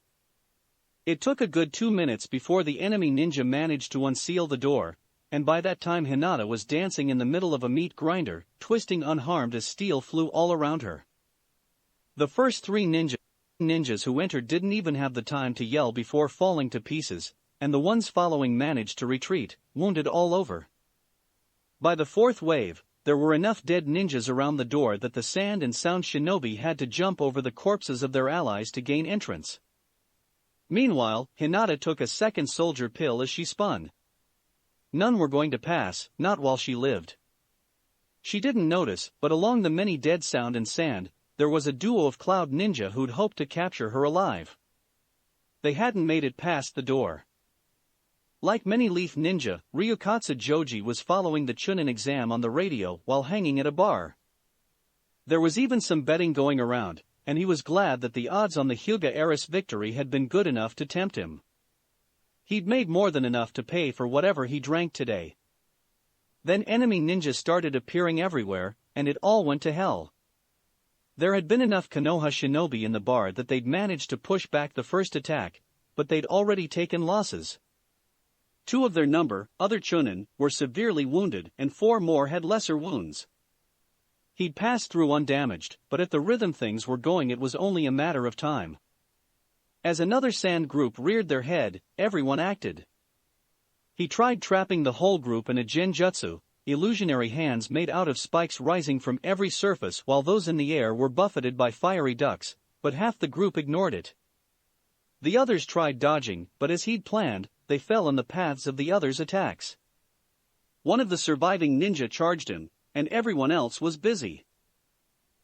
It took a good 2 minutes before the enemy ninja managed to unseal the door, and by that time Hinata was dancing in the middle of a meat grinder, twisting unharmed as steel flew all around her. The first 3 ninjas who entered didn't even have the time to yell before falling to pieces, and the ones following managed to retreat, wounded all over. By the 4th wave, there were enough dead ninjas around the door that the sand and sound shinobi had to jump over the corpses of their allies to gain entrance. Meanwhile, Hinata took a second soldier pill as she spun. None were going to pass, not while she lived. She didn't notice, but along the many dead sound and sand, there was a duo of cloud ninja who'd hoped to capture her alive. They hadn't made it past the door. Like many Leaf Ninja, Ryukatsu Joji was following the Chunin exam on the radio while hanging at a bar. There was even some betting going around, and he was glad that the odds on the Hyuga Eris victory had been good enough to tempt him. He'd made more than enough to pay for whatever he drank today. Then enemy ninjas started appearing everywhere, and it all went to hell. There had been enough Konoha shinobi in the bar that they'd managed to push back the first attack, but they'd already taken losses. 2 of their number, other Chunin, were severely wounded and 4 more had lesser wounds. He'd passed through undamaged, but at the rhythm things were going it was only a matter of time. As another sand group reared their head, everyone acted. He tried trapping the whole group in a genjutsu, illusionary hands made out of spikes rising from every surface while those in the air were buffeted by fiery ducks, but half the group ignored it. The others tried dodging, but as he'd planned, they fell in the paths of the others' attacks. One of the surviving ninja charged him, and everyone else was busy.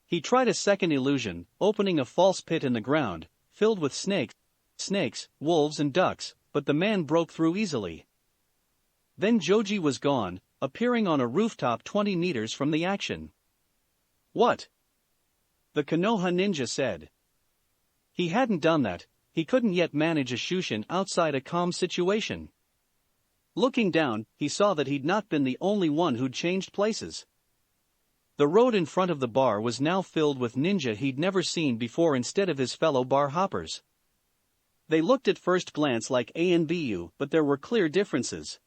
He tried a second illusion, opening a false pit in the ground, filled with snakes, wolves and ducks, but the man broke through easily. Then Joji was gone, appearing on a rooftop 20 meters from the action. What? The Konoha ninja said. He hadn't done that. He couldn't yet manage a Shushin outside a calm situation. Looking down, he saw that he'd not been the only one who'd changed places. The road in front of the bar was now filled with ninja he'd never seen before instead of his fellow bar hoppers. They looked at first glance like ANBU, but there were clear differences.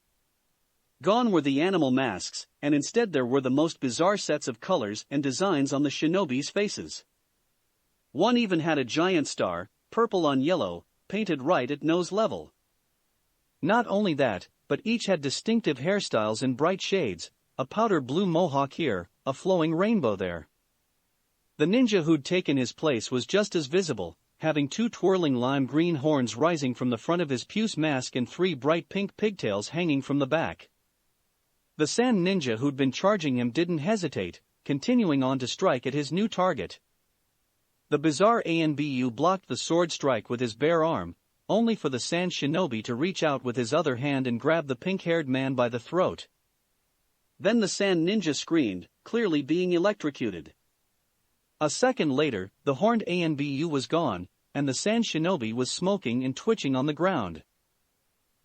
Gone were the animal masks, and instead there were the most bizarre sets of colors and designs on the shinobi's faces. One even had a giant star, purple on yellow, painted right at nose level. Not only that, but each had distinctive hairstyles in bright shades, a powder blue mohawk here, a flowing rainbow there. The ninja who'd taken his place was just as visible, having 2 twirling lime green horns rising from the front of his puce mask and 3 bright pink pigtails hanging from the back. The sand ninja who'd been charging him didn't hesitate, continuing on to strike at his new target. The bizarre ANBU blocked the sword strike with his bare arm, only for the sand shinobi to reach out with his other hand and grab the pink-haired man by the throat. Then the sand ninja screamed, clearly being electrocuted. A second later, the horned ANBU was gone, and the sand shinobi was smoking and twitching on the ground.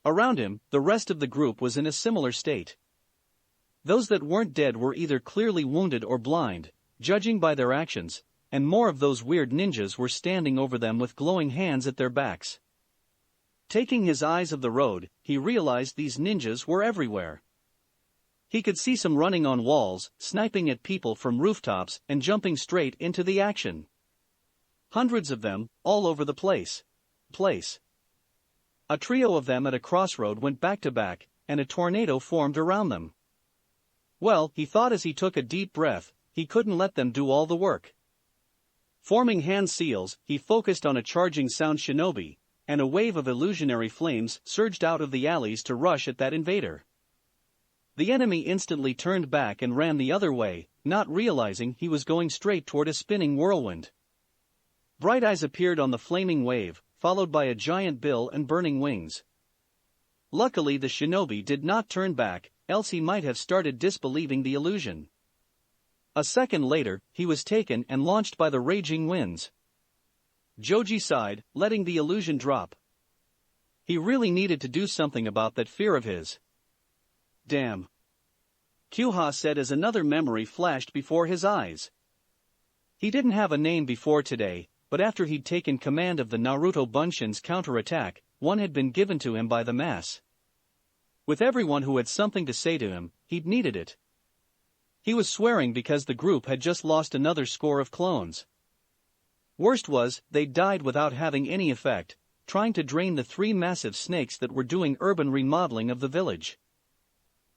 Around him, the rest of the group was in a similar state. Those that weren't dead were either clearly wounded or blind, judging by their actions, and more of those weird ninjas were standing over them with glowing hands at their backs. Taking his eyes off the road, he realized these ninjas were everywhere. He could see some running on walls, sniping at people from rooftops and jumping straight into the action. Hundreds of them, all over the place. A trio of them at a crossroad went back to back, and a tornado formed around them. Well, he thought as he took a deep breath, he couldn't let them do all the work. Forming hand seals, he focused on a charging sound shinobi, and a wave of illusionary flames surged out of the alleys to rush at that invader. The enemy instantly turned back and ran the other way, not realizing he was going straight toward a spinning whirlwind. Bright eyes appeared on the flaming wave, followed by a giant bill and burning wings. Luckily the shinobi did not turn back, else he might have started disbelieving the illusion. A second later, he was taken and launched by the raging winds. Joji sighed, letting the illusion drop. He really needed to do something about that fear of his. Damn. Konoha said as another memory flashed before his eyes. He didn't have a name before today, but after he'd taken command of the Naruto Bunshin's counterattack, one had been given to him by the mass. With everyone who had something to say to him, he'd needed it. He was swearing because the group had just lost another score of clones. Worst was, they died without having any effect, trying to drain the 3 massive snakes that were doing urban remodeling of the village.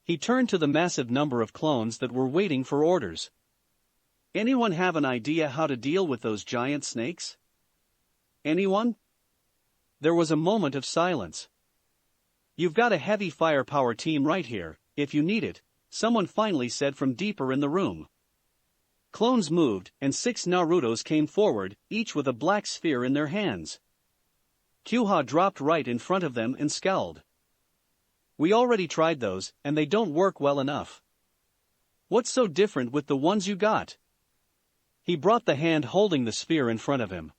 He turned to the massive number of clones that were waiting for orders. Anyone have an idea how to deal with those giant snakes? Anyone? There was a moment of silence. You've got a heavy firepower team right here, if you need it, someone finally said from deeper in the room. Clones moved, and 6 Narutos came forward, each with a black sphere in their hands. Konoha dropped right in front of them and scowled. We already tried those, and they don't work well enough. What's so different with the ones you got? He brought the hand holding the sphere in front of him.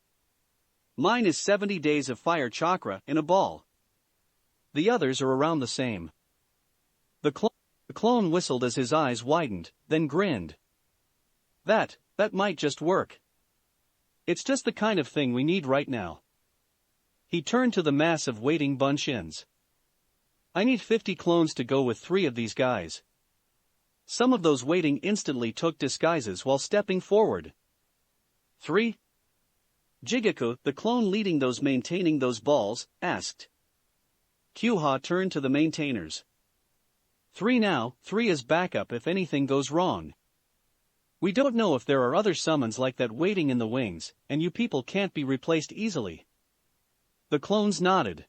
Mine is 70 days of fire chakra in a ball. The others are around the same. The clone whistled as his eyes widened, then grinned. That might just work. It's just the kind of thing we need right now. He turned to the mass of waiting Bunshins. I need 50 clones to go with 3 of these guys. Some of those waiting instantly took disguises while stepping forward. 3? Jigaku, the clone leading those maintaining those balls, asked. Konoha turned to the maintainers. 3 now, 3 as backup if anything goes wrong. We don't know if there are other summons like that waiting in the wings, and you people can't be replaced easily. The clones nodded.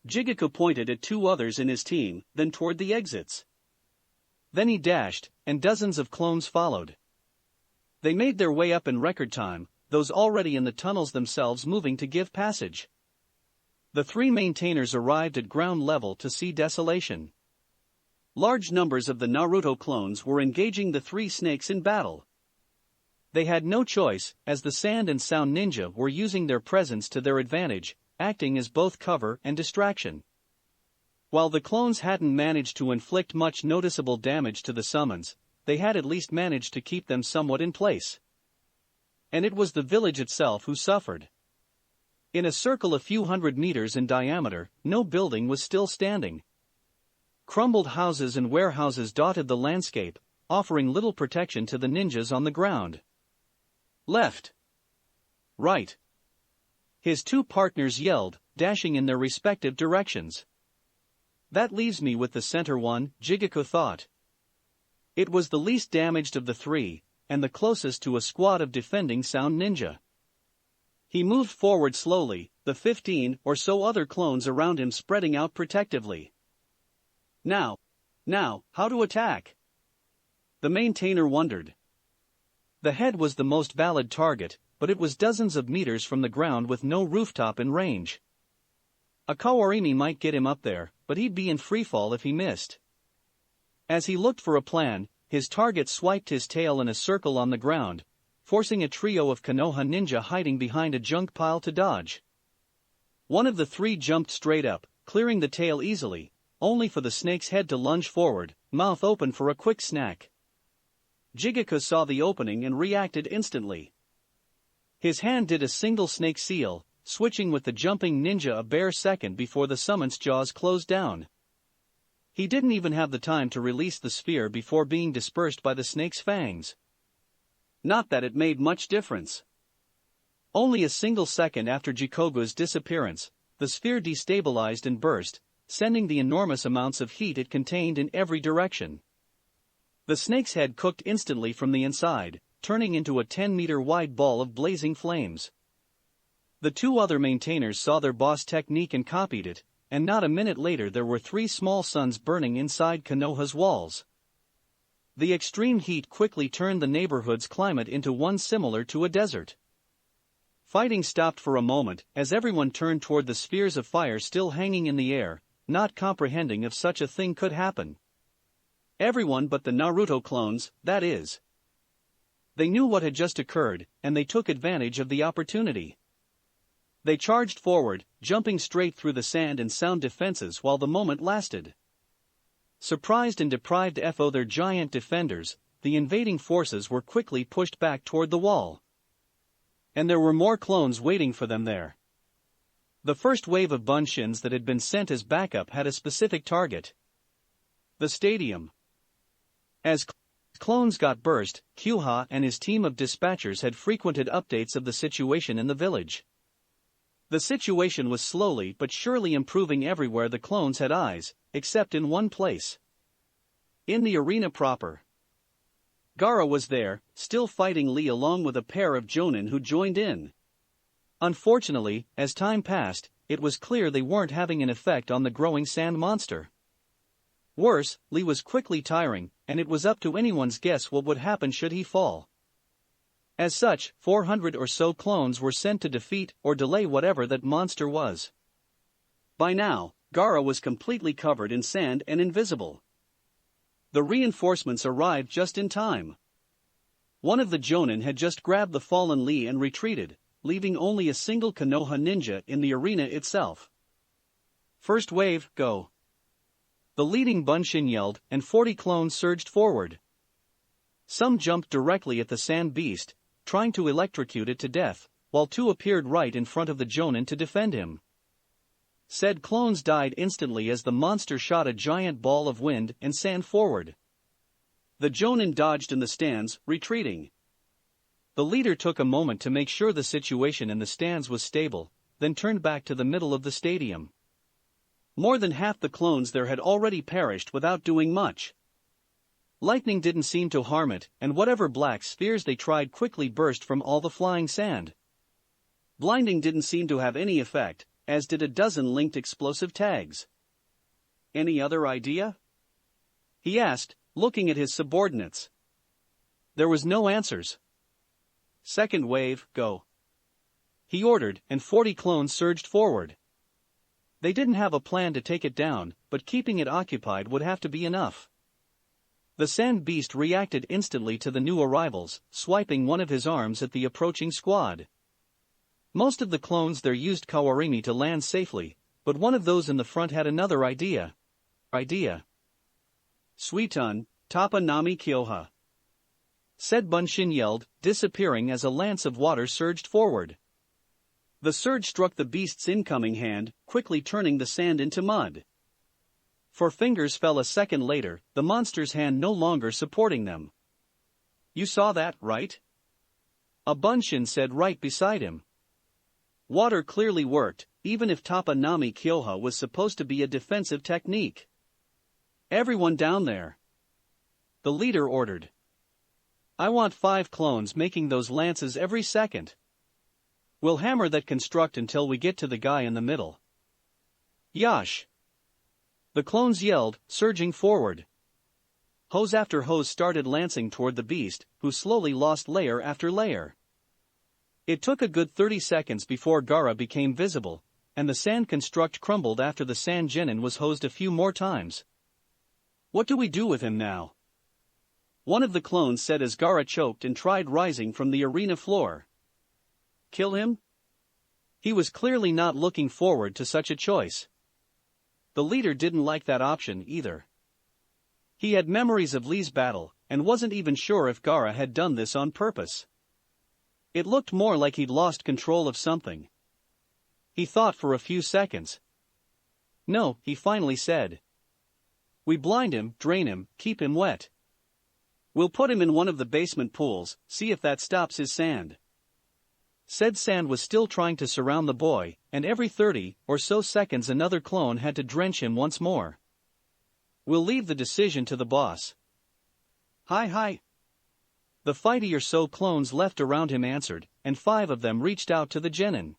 Jigaku pointed at 2 others in his team, then toward the exits. Then he dashed, and dozens of clones followed. They made their way up in record time, those already in the tunnels themselves moving to give passage. The 3 maintainers arrived at ground level to see desolation. Large numbers of the Naruto clones were engaging the 3 snakes in battle. They had no choice, as the Sand and Sound Ninja were using their presence to their advantage, acting as both cover and distraction. While the clones hadn't managed to inflict much noticeable damage to the summons, they had at least managed to keep them somewhat in place. And it was the village itself who suffered. In a circle a few hundred meters in diameter, no building was still standing. Crumbled houses and warehouses dotted the landscape, offering little protection to the ninjas on the ground. Left. Right. His 2 partners yelled, dashing in their respective directions. That leaves me with the center one, Jigaku thought. It was the least damaged of the 3, and the closest to a squad of defending Sound Ninja. He moved forward slowly, the 15 or so other clones around him spreading out protectively. Now, how to attack? The maintainer wondered. The head was the most valid target, but it was dozens of meters from the ground with no rooftop in range. A Kawarimi might get him up there, but he'd be in freefall if he missed. As he looked for a plan, his target swiped his tail in a circle on the ground, forcing a trio of Konoha ninja hiding behind a junk pile to dodge. One of the 3 jumped straight up, clearing the tail easily, only for the snake's head to lunge forward, mouth open for a quick snack. Jigaku saw the opening and reacted instantly. His hand did a single snake seal, switching with the jumping ninja a bare second before the summon's jaws closed down. He didn't even have the time to release the sphere before being dispersed by the snake's fangs. Not that it made much difference. Only a single second after Jikogu's disappearance, the sphere destabilized and burst, sending the enormous amounts of heat it contained in every direction. The snake's head cooked instantly from the inside, turning into a 10-meter wide ball of blazing flames. The two other maintainers saw their boss' technique and copied it, and not a minute later there were 3 small suns burning inside Konoha's walls. The extreme heat quickly turned the neighborhood's climate into one similar to a desert. Fighting stopped for a moment as everyone turned toward the spheres of fire still hanging in the air, not comprehending if such a thing could happen. Everyone but the Naruto clones, that is. They knew what had just occurred, and they took advantage of the opportunity. They charged forward, jumping straight through the sand and sound defenses while the moment lasted. Surprised and deprived of their giant defenders, the invading forces were quickly pushed back toward the wall. And there were more clones waiting for them there. The first wave of bunshins that had been sent as backup had a specific target: the stadium. As clones got burst, Konoha and his team of dispatchers had frequented updates of the situation in the village. The situation was slowly but surely improving everywhere the clones had eyes, except in one place. In the arena proper. Gaara was there, still fighting Lee along with a pair of jonin who joined in. Unfortunately, as time passed, it was clear they weren't having an effect on the growing sand monster. Worse, Lee was quickly tiring, and it was up to anyone's guess what would happen should he fall. As such, 400 or so clones were sent to defeat or delay whatever that monster was. By now, Gaara was completely covered in sand and invisible. The reinforcements arrived just in time. One of the jonin had just grabbed the fallen Lee and retreated, leaving only a single Konoha ninja in the arena itself. First wave, go. The leading bunshin yelled, and 40 clones surged forward. Some jumped directly at the sand beast, trying to electrocute it to death, while 2 appeared right in front of the jonin to defend him. Said clones died instantly as the monster shot a giant ball of wind and sand forward. The jonin dodged in the stands, retreating. The leader took a moment to make sure the situation in the stands was stable, then turned back to the middle of the stadium. More than half the clones there had already perished without doing much. Lightning didn't seem to harm it, and whatever black spheres they tried quickly burst from all the flying sand. Blinding didn't seem to have any effect, as did a dozen linked explosive tags. Any other idea? He asked, looking at his subordinates. There was no answers. Second wave, go. He ordered, and 40 clones surged forward. They didn't have a plan to take it down, but keeping it occupied would have to be enough. The sand beast reacted instantly to the new arrivals, swiping one of his arms at the approaching squad. Most of the clones there used kawarimi to land safely, but one of those in the front had another idea. Suiton, Tappa Nami Kyoha. Said bunshin yelled, disappearing as a lance of water surged forward. The surge struck the beast's incoming hand, quickly turning the sand into mud. 4 fingers fell a second later, the monster's hand no longer supporting them. You saw that, right? A bunshin said right beside him. Water clearly worked, even if Tappa Nami Kyoha was supposed to be a defensive technique. Everyone down there. The leader ordered. I want 5 clones making those lances every second. We'll hammer that construct until we get to the guy in the middle. Yash! The clones yelled, surging forward. Hose after hose started lancing toward the beast, who slowly lost layer after layer. It took a good 30 seconds before Gaara became visible, and the sand construct crumbled after the sand genin was hosed a few more times. What do we do with him now? One of the clones said as Gaara choked and tried rising from the arena floor. Kill him? He was clearly not looking forward to such a choice. The leader didn't like that option either. He had memories of Lee's battle, and wasn't even sure if Gaara had done this on purpose. It looked more like he'd lost control of something. He thought for a few seconds. No, he finally said. We blind him, drain him, keep him wet. We'll put him in one of the basement pools, see if that stops his sand. Said sand was still trying to surround the boy, and every 30 or so seconds another clone had to drench him once more. We'll leave the decision to the boss. Hi. The 50 or so clones left around him answered, and 5 of them reached out to the genin.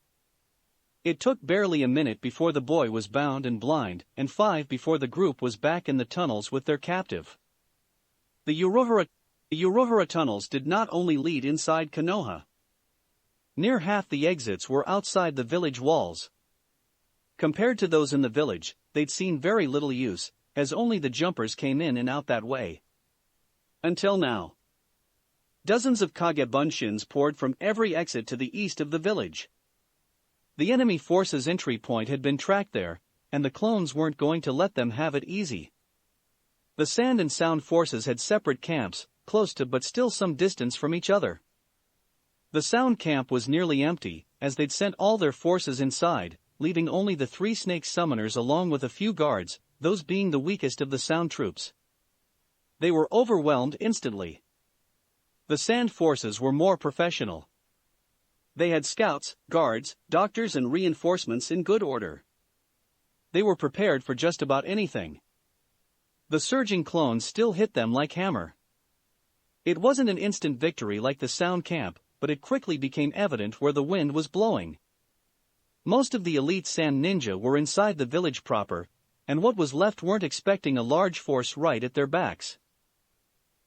It took barely a minute before the boy was bound and blind, and 5 before the group was back in the tunnels with their captive. The Uruhara tunnels did not only lead inside Konoha. Near half the exits were outside the village walls. Compared to those in the village, they'd seen very little use, as only the jumpers came in and out that way. Until now. Dozens of Kage Bunshins poured from every exit to the east of the village. The enemy force's entry point had been tracked there, and the clones weren't going to let them have it easy. The sand and sound forces had separate camps, close to but still some distance from each other. The sound camp was nearly empty, as they'd sent all their forces inside, leaving only the 3 snake summoners along with a few guards, those being the weakest of the sound troops. They were overwhelmed instantly. The sand forces were more professional. They had scouts, guards, doctors and reinforcements in good order. They were prepared for just about anything. The surging clones still hit them like hammer. It wasn't an instant victory like the sound camp, but it quickly became evident where the wind was blowing. Most of the elite sand ninja were inside the village proper, and what was left weren't expecting a large force right at their backs.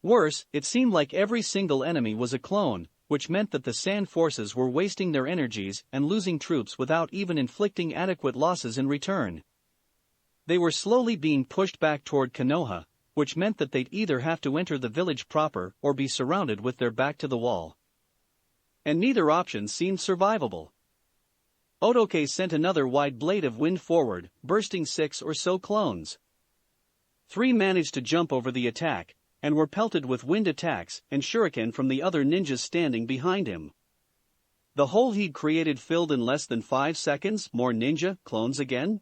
Worse, it seemed like every single enemy was a clone, which meant that the sand forces were wasting their energies and losing troops without even inflicting adequate losses in return. They were slowly being pushed back toward Konoha, which meant that they'd either have to enter the village proper or be surrounded with their back to the wall. And neither option seemed survivable. Otoke sent another wide blade of wind forward, bursting 6 or so clones. 3 managed to jump over the attack, and were pelted with wind attacks and shuriken from the other ninjas standing behind him. The hole he'd created filled in less than 5 seconds, more ninja clones again,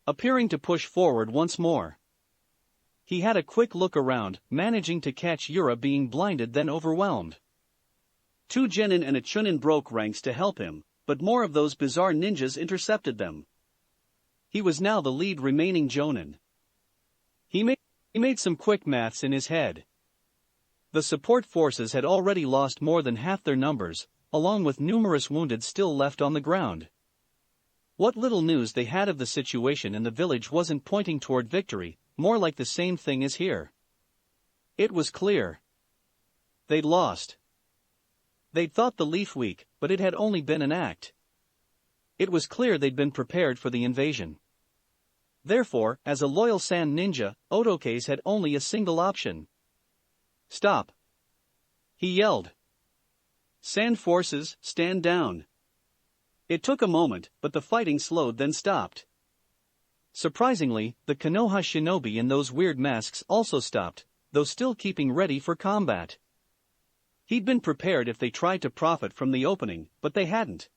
appearing to push forward once more. He had a quick look around, managing to catch Yura being blinded then overwhelmed. 2 genin and a chunin broke ranks to help him, but more of those bizarre ninjas intercepted them. He was now the lead remaining jonin. He made some quick maths in his head. The support forces had already lost more than half their numbers, along with numerous wounded still left on the ground. What little news they had of the situation in the village wasn't pointing toward victory, more like the same thing as here. It was clear. They'd lost. They'd thought the leaf weak, but it had only been an act. It was clear they'd been prepared for the invasion. Therefore, as a loyal sand ninja, Otoke's had only a single option. Stop. He yelled. Sand forces, stand down. It took a moment, but the fighting slowed then stopped. Surprisingly, the Konoha shinobi in those weird masks also stopped, though still keeping ready for combat. He'd been prepared if they tried to profit from the opening, but they hadn't.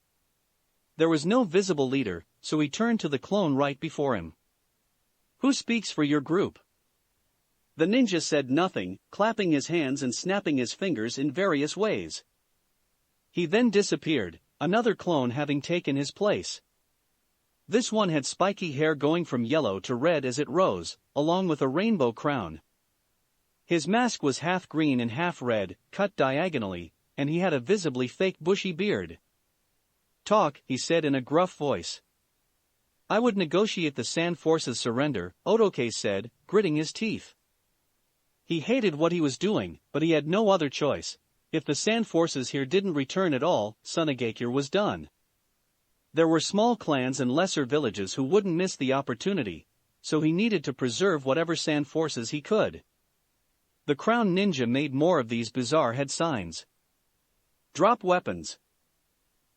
There was no visible leader, so he turned to the clone right before him. Who speaks for your group? The ninja said nothing, clapping his hands and snapping his fingers in various ways. He then disappeared, another clone having taken his place. This one had spiky hair going from yellow to red as it rose, along with a rainbow crown. His mask was half green and half red, cut diagonally, and he had a visibly fake bushy beard. Talk, he said in a gruff voice. I would negotiate the Sand Force's surrender, Otoke said, gritting his teeth. He hated what he was doing, but he had no other choice. If the Sand Forces here didn't return at all, Sunagakure was done. There were small clans and lesser villages who wouldn't miss the opportunity, so he needed to preserve whatever Sand Forces he could. The Crown Ninja made more of these bizarre head signs. Drop weapons.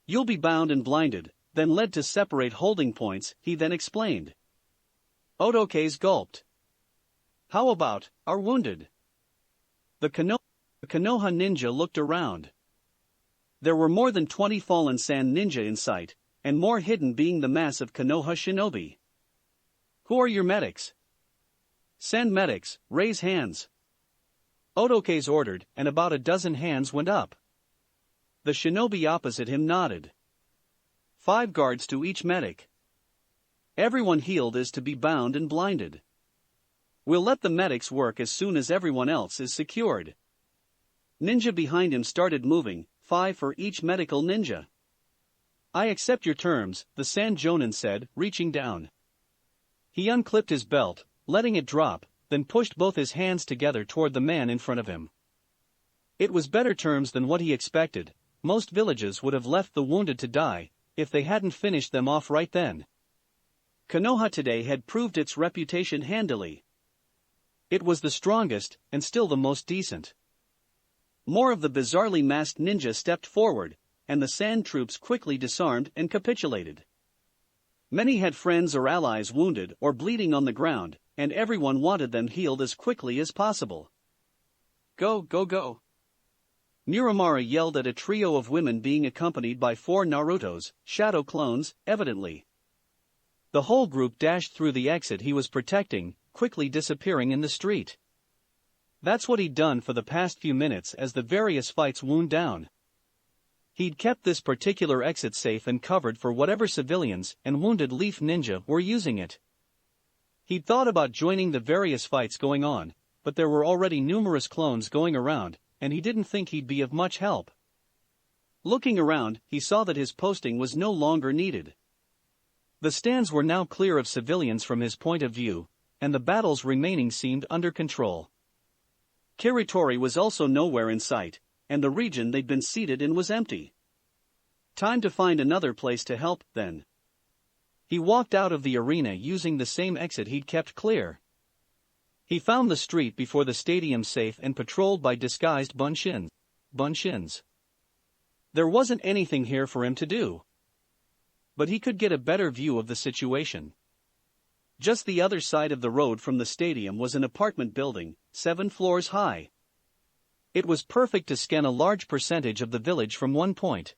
You'll be bound and blinded, then led to separate holding points, he then explained. Otoke's gulped. How about, are wounded? The Konoha ninja looked around. There were more than 20 fallen sand ninja in sight, and more hidden being the mass of Konoha shinobi. Who are your medics? Send medics, raise hands. Otoke's ordered, and about a dozen hands went up. The shinobi opposite him nodded. 5 guards to each medic. Everyone healed is to be bound and blinded. We'll let the medics work as soon as everyone else is secured. Ninja behind him started moving, 5 for each medical ninja. I accept your terms, the Sanjonin said, reaching down. He unclipped his belt, letting it drop, then pushed both his hands together toward the man in front of him. It was better terms than what he expected. Most villages would have left the wounded to die, if they hadn't finished them off right then. Konoha today had proved its reputation handily. It was the strongest, and still the most decent. More of the bizarrely masked ninja stepped forward, and the sand troops quickly disarmed and capitulated. Many had friends or allies wounded or bleeding on the ground, and everyone wanted them healed as quickly as possible. Go, go, go. Miramara yelled at a trio of women being accompanied by 4 Narutos, shadow clones, evidently. The whole group dashed through the exit he was protecting, quickly disappearing in the street. That's what he'd done for the past few minutes as the various fights wound down. He'd kept this particular exit safe and covered for whatever civilians and wounded Leaf Ninja were using it. He'd thought about joining the various fights going on, but there were already numerous clones going around, and he didn't think he'd be of much help. Looking around, he saw that his posting was no longer needed. The stands were now clear of civilians from his point of view, and the battles remaining seemed under control. Kiritori was also nowhere in sight, and the region they'd been seated in was empty. Time to find another place to help, then. He walked out of the arena using the same exit he'd kept clear. He found the street before the stadium safe and patrolled by disguised bunshins. There wasn't anything here for him to do. But he could get a better view of the situation. Just the other side of the road from the stadium was an apartment building, 7 floors high. It was perfect to scan a large percentage of the village from one point.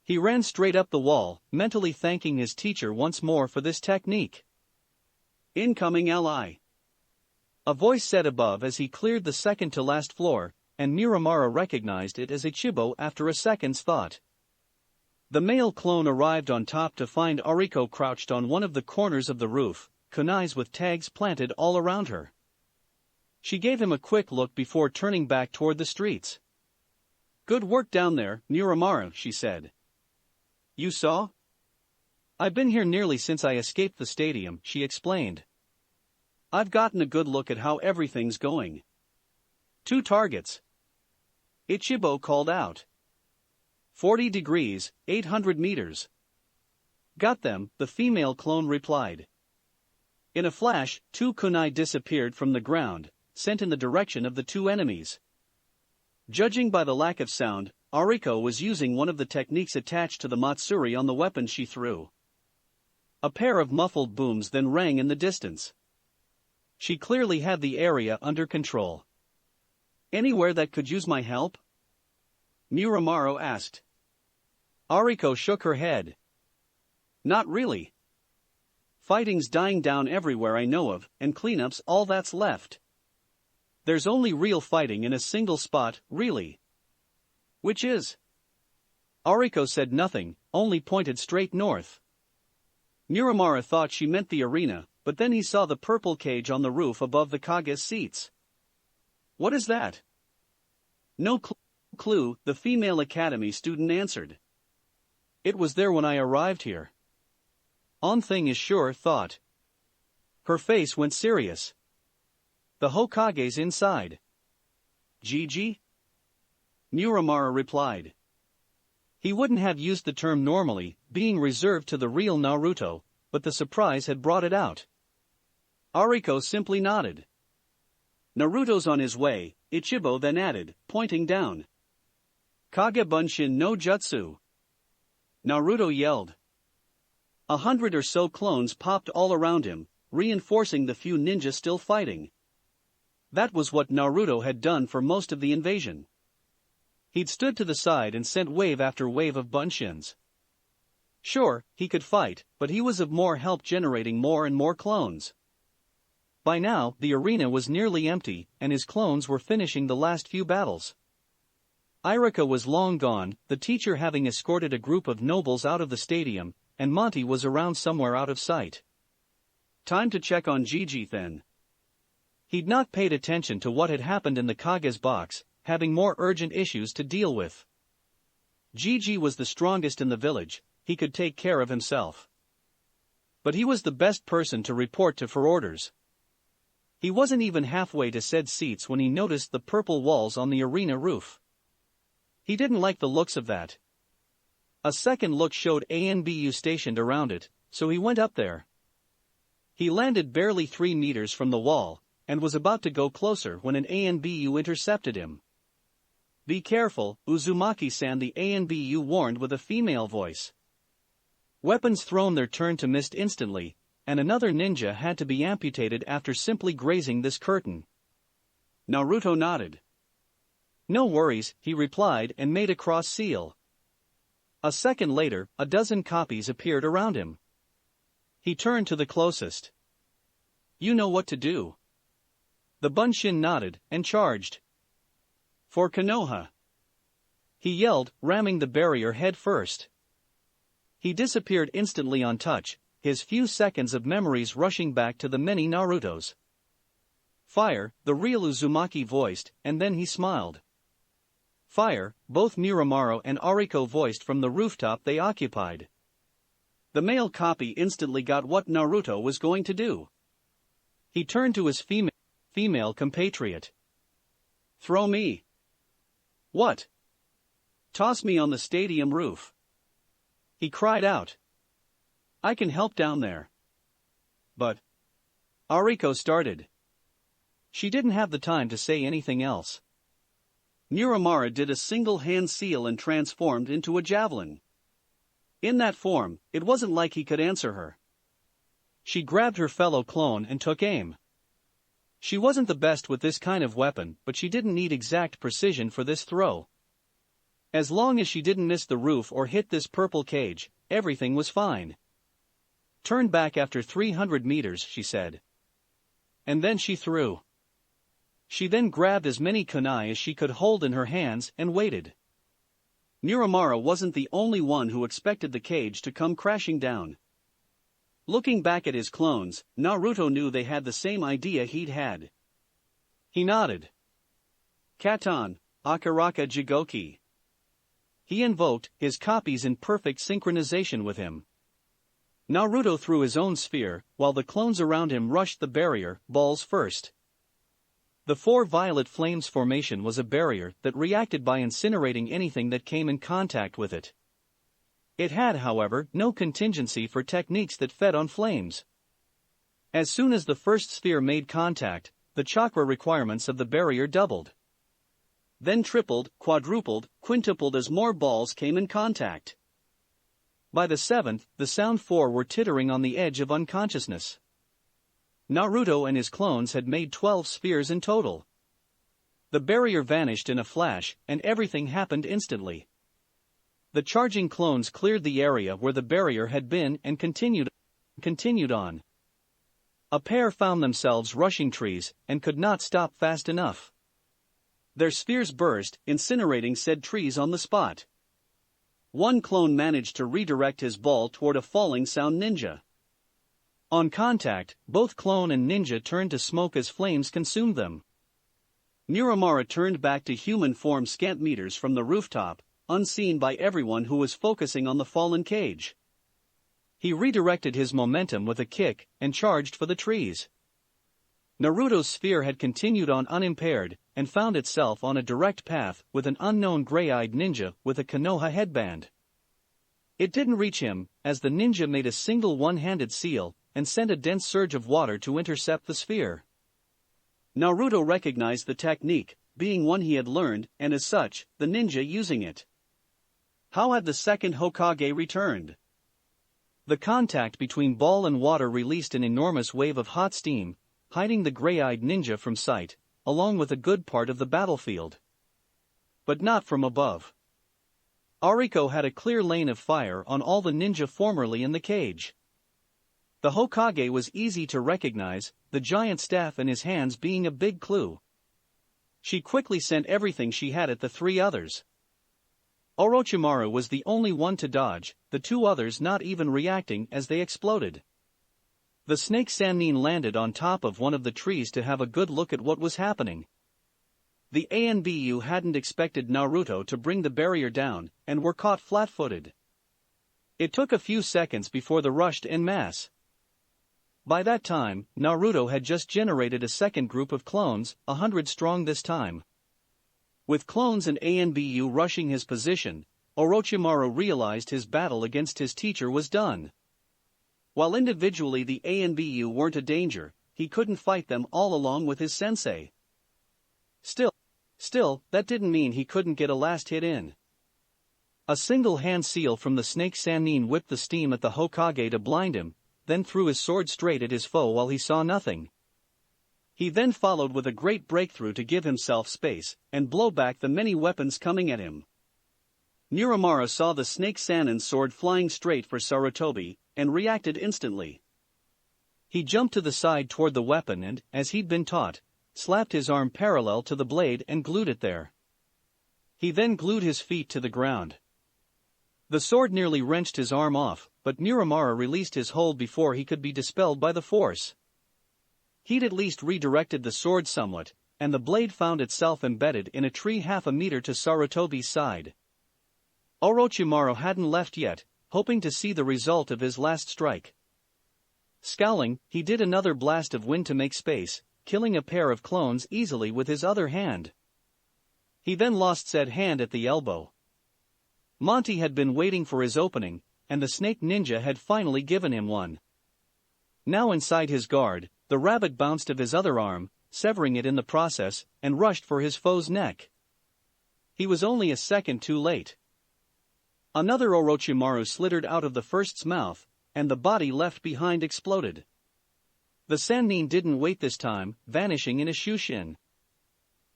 He ran straight up the wall, mentally thanking his teacher once more for this technique. Incoming ally. A voice said above as he cleared the second-to-last floor, and Miramara recognized it as Ichibo after a second's thought. The male clone arrived on top to find Iruka crouched on one of the corners of the roof, kunais with tags planted all around her. She gave him a quick look before turning back toward the streets. Good work down there, Miramara, she said. You saw? I've been here nearly since I escaped the stadium, she explained. I've gotten a good look at how everything's going. 2 targets. Ichibo called out. 40 degrees, 800 meters. Got them, the female clone replied. In a flash, 2 kunai disappeared from the ground, sent in the direction of the 2 enemies. Judging by the lack of sound, Iruka was using one of the techniques attached to the matsuri on the weapon she threw. A pair of muffled booms then rang in the distance. She clearly had the area under control. Anywhere that could use my help? Miramaro asked. Iruka shook her head. Not really. Fighting's dying down everywhere I know of, and cleanup's all that's left. There's only real fighting in a single spot, really. Which is? Iruka said nothing, only pointed straight north. Miramara thought she meant the arena, but then he saw the purple cage on the roof above the Kage's seats. What is that? No clue, the female academy student answered. It was there when I arrived here. On thing is sure, thought. Her face went serious. The Hokage's inside. Gigi? Miramara replied. He wouldn't have used the term normally, being reserved to the real Naruto, but the surprise had brought it out. Iruka simply nodded. Naruto's on his way, Ichibo then added, pointing down. Kage Bunshin no Jutsu. Naruto yelled. 100 or so clones popped all around him, reinforcing the few ninja still fighting. That was what Naruto had done for most of the invasion. He'd stood to the side and sent wave after wave of bunshins. Sure, he could fight, but he was of more help generating more and more clones. By now, the arena was nearly empty, and his clones were finishing the last few battles. Iruka was long gone, the teacher having escorted a group of nobles out of the stadium, and Monty was around somewhere out of sight. Time to check on Gigi then. He'd not paid attention to what had happened in the Kage's box, having more urgent issues to deal with. Gigi was the strongest in the village, he could take care of himself. But he was the best person to report to for orders. He wasn't even halfway to said seats when he noticed the purple walls on the arena roof. He didn't like the looks of that. A second look showed ANBU stationed around it, so he went up there. He landed barely 3 meters from the wall, and was about to go closer when an ANBU intercepted him. "Be careful, Uzumaki-san," the ANBU warned with a female voice. Weapons thrown their turn to mist instantly, and another ninja had to be amputated after simply grazing this curtain. Naruto nodded. "No worries," he replied and made a cross seal. A second later, a dozen copies appeared around him. He turned to the closest. "You know what to do." The Bunshin nodded and charged. "For Konoha!" he yelled, ramming the barrier head first. He disappeared instantly on touch, his few seconds of memories rushing back to the many Narutos. "Fire," the real Uzumaki voiced, and then he smiled. "Fire," both Muramaru and Ariko voiced from the rooftop they occupied. The male copy instantly got what Naruto was going to do. He turned to his female compatriot. "Throw me." "What?" "Toss me on the stadium roof," he cried out. "I can help down there." "But..." Ariko started. She didn't have the time to say anything else. Muramaru did a single hand seal and transformed into a javelin. In that form, it wasn't like he could answer her. She grabbed her fellow clone and took aim. She wasn't the best with this kind of weapon, but she didn't need exact precision for this throw. As long as she didn't miss the roof or hit this purple cage, everything was fine. "Turn back after 300 meters, she said. And then she threw. She then grabbed as many kunai as she could hold in her hands and waited. Muramaru wasn't the only one who expected the cage to come crashing down. Looking back at his clones, Naruto knew they had the same idea he'd had. He nodded. "Katon, Akaraka Jigoki." He invoked his copies in perfect synchronization with him. Naruto threw his own sphere, while the clones around him rushed the barrier, balls first. The 4 violet flames formation was a barrier that reacted by incinerating anything that came in contact with it. It had, however, no contingency for techniques that fed on flames. As soon as the first sphere made contact, the chakra requirements of the barrier doubled. Then tripled, quadrupled, quintupled as more balls came in contact. By the 7th, the sound 4 were tittering on the edge of unconsciousness. Naruto and his clones had made 12 spheres in total. The barrier vanished in a flash, and everything happened instantly. The charging clones cleared the area where the barrier had been and continued on. A pair found themselves rushing trees, and could not stop fast enough. Their spheres burst, incinerating said trees on the spot. One clone managed to redirect his ball toward a falling sound ninja. On contact, both clone and ninja turned to smoke as flames consumed them. Muramaru turned back to human form scant meters from the rooftop, unseen by everyone who was focusing on the fallen cage. He redirected his momentum with a kick and charged for the trees. Naruto's sphere had continued on unimpaired and found itself on a direct path with an unknown gray-eyed ninja with a Konoha headband. It didn't reach him, as the ninja made a single one-handed seal and sent a dense surge of water to intercept the sphere. Naruto recognized the technique, being one he had learned, and as such, the ninja using it. How had the second Hokage returned? The contact between ball and water released an enormous wave of hot steam, hiding the gray-eyed ninja from sight, along with a good part of the battlefield. But not from above. Ariko had a clear lane of fire on all the ninja formerly in the cage. The Hokage was easy to recognize, the giant staff in his hands being a big clue. She quickly sent everything she had at the three others. Orochimaru was the only one to dodge, the two others not even reacting as they exploded. The snake Sannin landed on top of one of the trees to have a good look at what was happening. The ANBU hadn't expected Naruto to bring the barrier down, and were caught flat-footed. It took a few seconds before the rushed en masse. By that time, Naruto had just generated a second group of clones, 100 strong this time. With clones and ANBU rushing his position, Orochimaru realized his battle against his teacher was done. While individually the ANBU weren't a danger, he couldn't fight them all along with his sensei. Still, that didn't mean he couldn't get a last hit in. A single hand seal from the snake Sannin whipped the steam at the Hokage to blind him, then threw his sword straight at his foe while he saw nothing. He then followed with a great breakthrough to give himself space, and blow back the many weapons coming at him. Miramara saw the snake Sannin's sword flying straight for Sarutobi, and reacted instantly. He jumped to the side toward the weapon and, as he'd been taught, slapped his arm parallel to the blade and glued it there. He then glued his feet to the ground. The sword nearly wrenched his arm off, but Miramara released his hold before he could be dispelled by the force. He'd at least redirected the sword somewhat, and the blade found itself embedded in a tree half a meter to Sarutobi's side. Orochimaru hadn't left yet, hoping to see the result of his last strike. Scowling, he did another blast of wind to make space, killing a pair of clones easily with his other hand. He then lost said hand at the elbow. Monty had been waiting for his opening, and the snake ninja had finally given him one. Now inside his guard, the rabbit bounced of his other arm, severing it in the process, and rushed for his foe's neck. He was only a second too late. Another Orochimaru slithered out of the first's mouth, and the body left behind exploded. The Sannin didn't wait this time, vanishing in a shushin.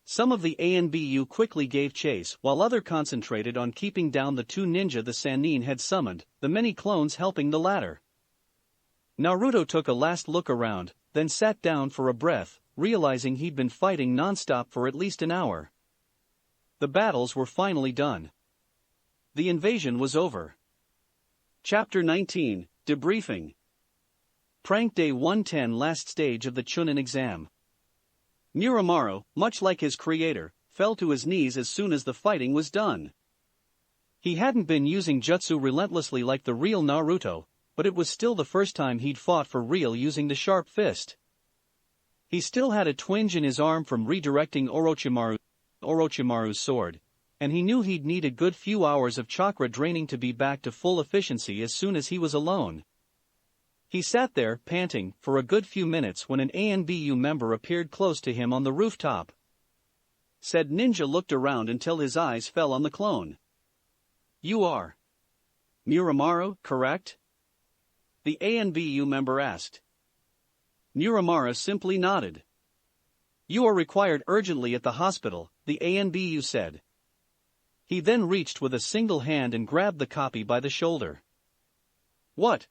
Some of the ANBU quickly gave chase while others concentrated on keeping down the two ninja the Sannin had summoned, the many clones helping the latter. Naruto took a last look around, then sat down for a breath, realizing he'd been fighting non-stop for at least an hour. The battles were finally done. The invasion was over. Chapter 19, Debriefing. Prank Day 110, last stage of the Chunin exam. Miramaro, much like his creator, fell to his knees as soon as the fighting was done. He hadn't been using jutsu relentlessly like the real Naruto, but it was still the first time he'd fought for real using the sharp fist. He still had a twinge in his arm from redirecting Orochimaru's sword, and he knew he'd need a good few hours of chakra draining to be back to full efficiency as soon as he was alone. He sat there, panting, for a good few minutes when an ANBU member appeared close to him on the rooftop. Said ninja looked around until his eyes fell on the clone. "You are Miramaro, correct?" the ANBU member asked. Miramaro simply nodded. "You are required urgently at the hospital," the ANBU said. He then reached with a single hand and grabbed the copy by the shoulder. "What?"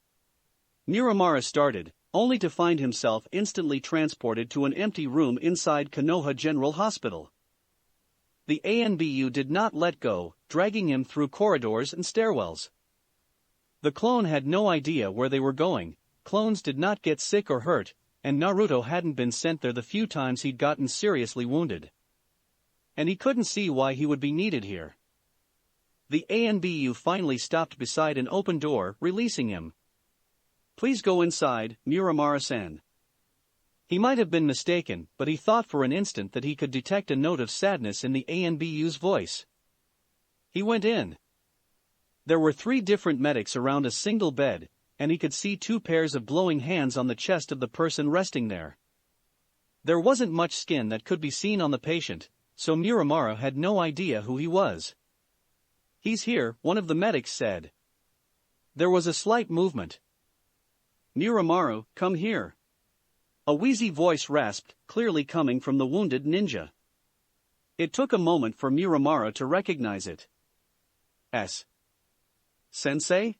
Miramaro started, only to find himself instantly transported to an empty room inside Konoha General Hospital. The ANBU did not let go, dragging him through corridors and stairwells. The clone had no idea where they were going. Clones did not get sick or hurt, and Naruto hadn't been sent there the few times he'd gotten seriously wounded. And he couldn't see why he would be needed here. The ANBU finally stopped beside an open door, releasing him. "Please go inside, Miramaro-san." He might have been mistaken, but he thought for an instant that he could detect a note of sadness in the ANBU's voice. He went in. There were 3 different medics around a single bed, and he could see 2 pairs of glowing hands on the chest of the person resting there. There wasn't much skin that could be seen on the patient, so Miramaro had no idea who he was. "He's here," one of the medics said. There was a slight movement. "Miramaro, come here." A wheezy voice rasped, clearly coming from the wounded ninja. It took a moment for Miramaro to recognize it. Sensei?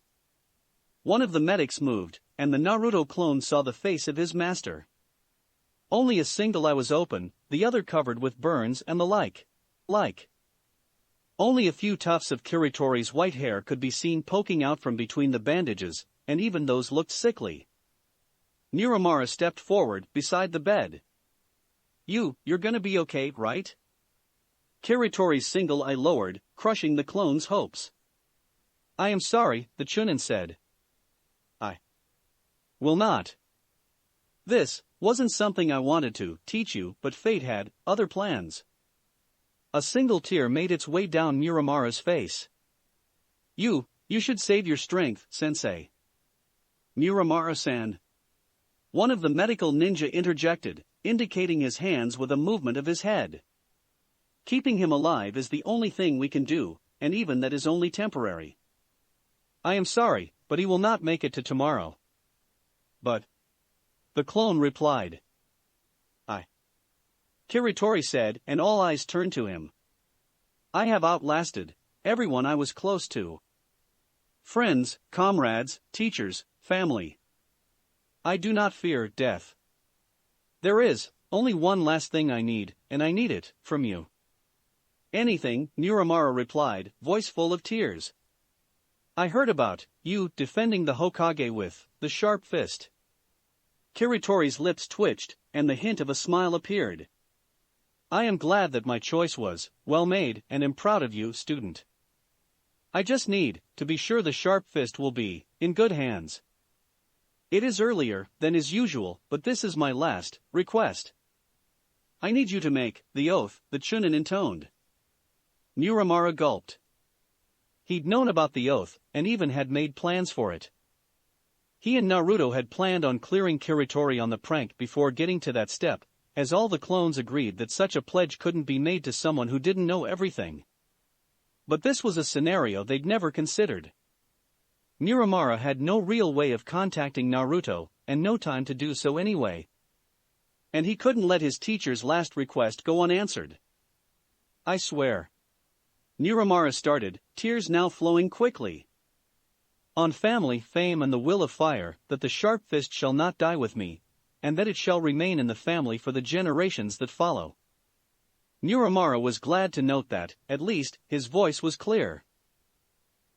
One of the medics moved, and the Naruto clone saw the face of his master. Only a single eye was open, the other covered with burns and the like. Only a few tufts of Kiritori's white hair could be seen poking out from between the bandages, and even those looked sickly. Niramara stepped forward, beside the bed. You're gonna be okay, right? Kiritori's single eye lowered, crushing the clone's hopes. I am sorry, the Chunin said. I will not. This wasn't something I wanted to teach you, but fate had other plans. A single tear made its way down Miramara's face. You should save your strength, sensei. Miramara-san. One of the medical ninja interjected, indicating his hands with a movement of his head. Keeping him alive is the only thing we can do, and even that is only temporary. I am sorry, but he will not make it to tomorrow. But the clone replied. Kiritori said, and all eyes turned to him. I have outlasted everyone I was close to. Friends, comrades, teachers, family. I do not fear death. There is only one last thing I need, and I need it from you. Anything, Niramara replied, voice full of tears. I heard about you defending the Hokage with the sharp fist. Kiritori's lips twitched, and the hint of a smile appeared. I am glad that my choice was well made and am proud of you, student. I just need to be sure the sharp fist will be in good hands. It is earlier than is usual, but this is my last request. I need you to make the oath, the Chunin intoned. Niramara gulped. He'd known about the oath, and even had made plans for it. He and Naruto had planned on clearing Kiritori on the prank before getting to that step, as all the clones agreed that such a pledge couldn't be made to someone who didn't know everything. But this was a scenario they'd never considered. Niramara had no real way of contacting Naruto, and no time to do so anyway. And he couldn't let his teacher's last request go unanswered. I swear. Niramara started, tears now flowing quickly. On family, fame and the will of fire, that the sharp fist shall not die with me, and that it shall remain in the family for the generations that follow. Niramara was glad to note that, at least, his voice was clear.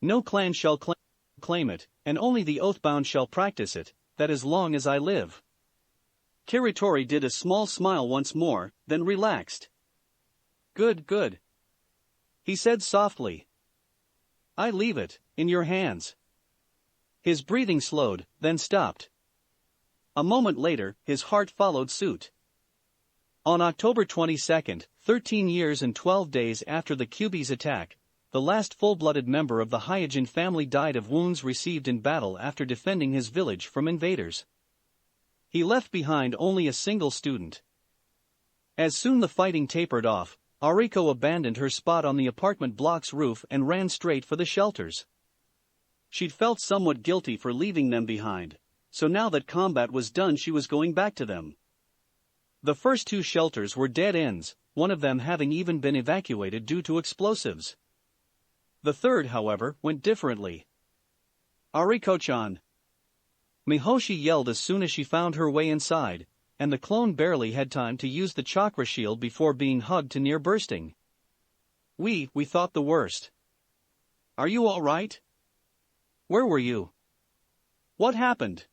No clan shall claim it, and only the oathbound shall practice it, that as long as I live. Kiritori did a small smile once more, then relaxed. Good. He said softly. I leave it in your hands. His breathing slowed, then stopped. A moment later, his heart followed suit. On October 22, 13 years and 12 days after the Kyuubi's attack, the last full-blooded member of the Hyojin family died of wounds received in battle after defending his village from invaders. He left behind only a single student. As soon the fighting tapered off, Ariko abandoned her spot on the apartment block's roof and ran straight for the shelters. She'd felt somewhat guilty for leaving them behind, so now that combat was done she was going back to them. The first two shelters were dead ends, one of them having even been evacuated due to explosives. The third, however, went differently. Ariko-chan! Mihoshi yelled as soon as she found her way inside, and the clone barely had time to use the chakra shield before being hugged to near bursting. We thought the worst. Are you all right? Where were you? What happened?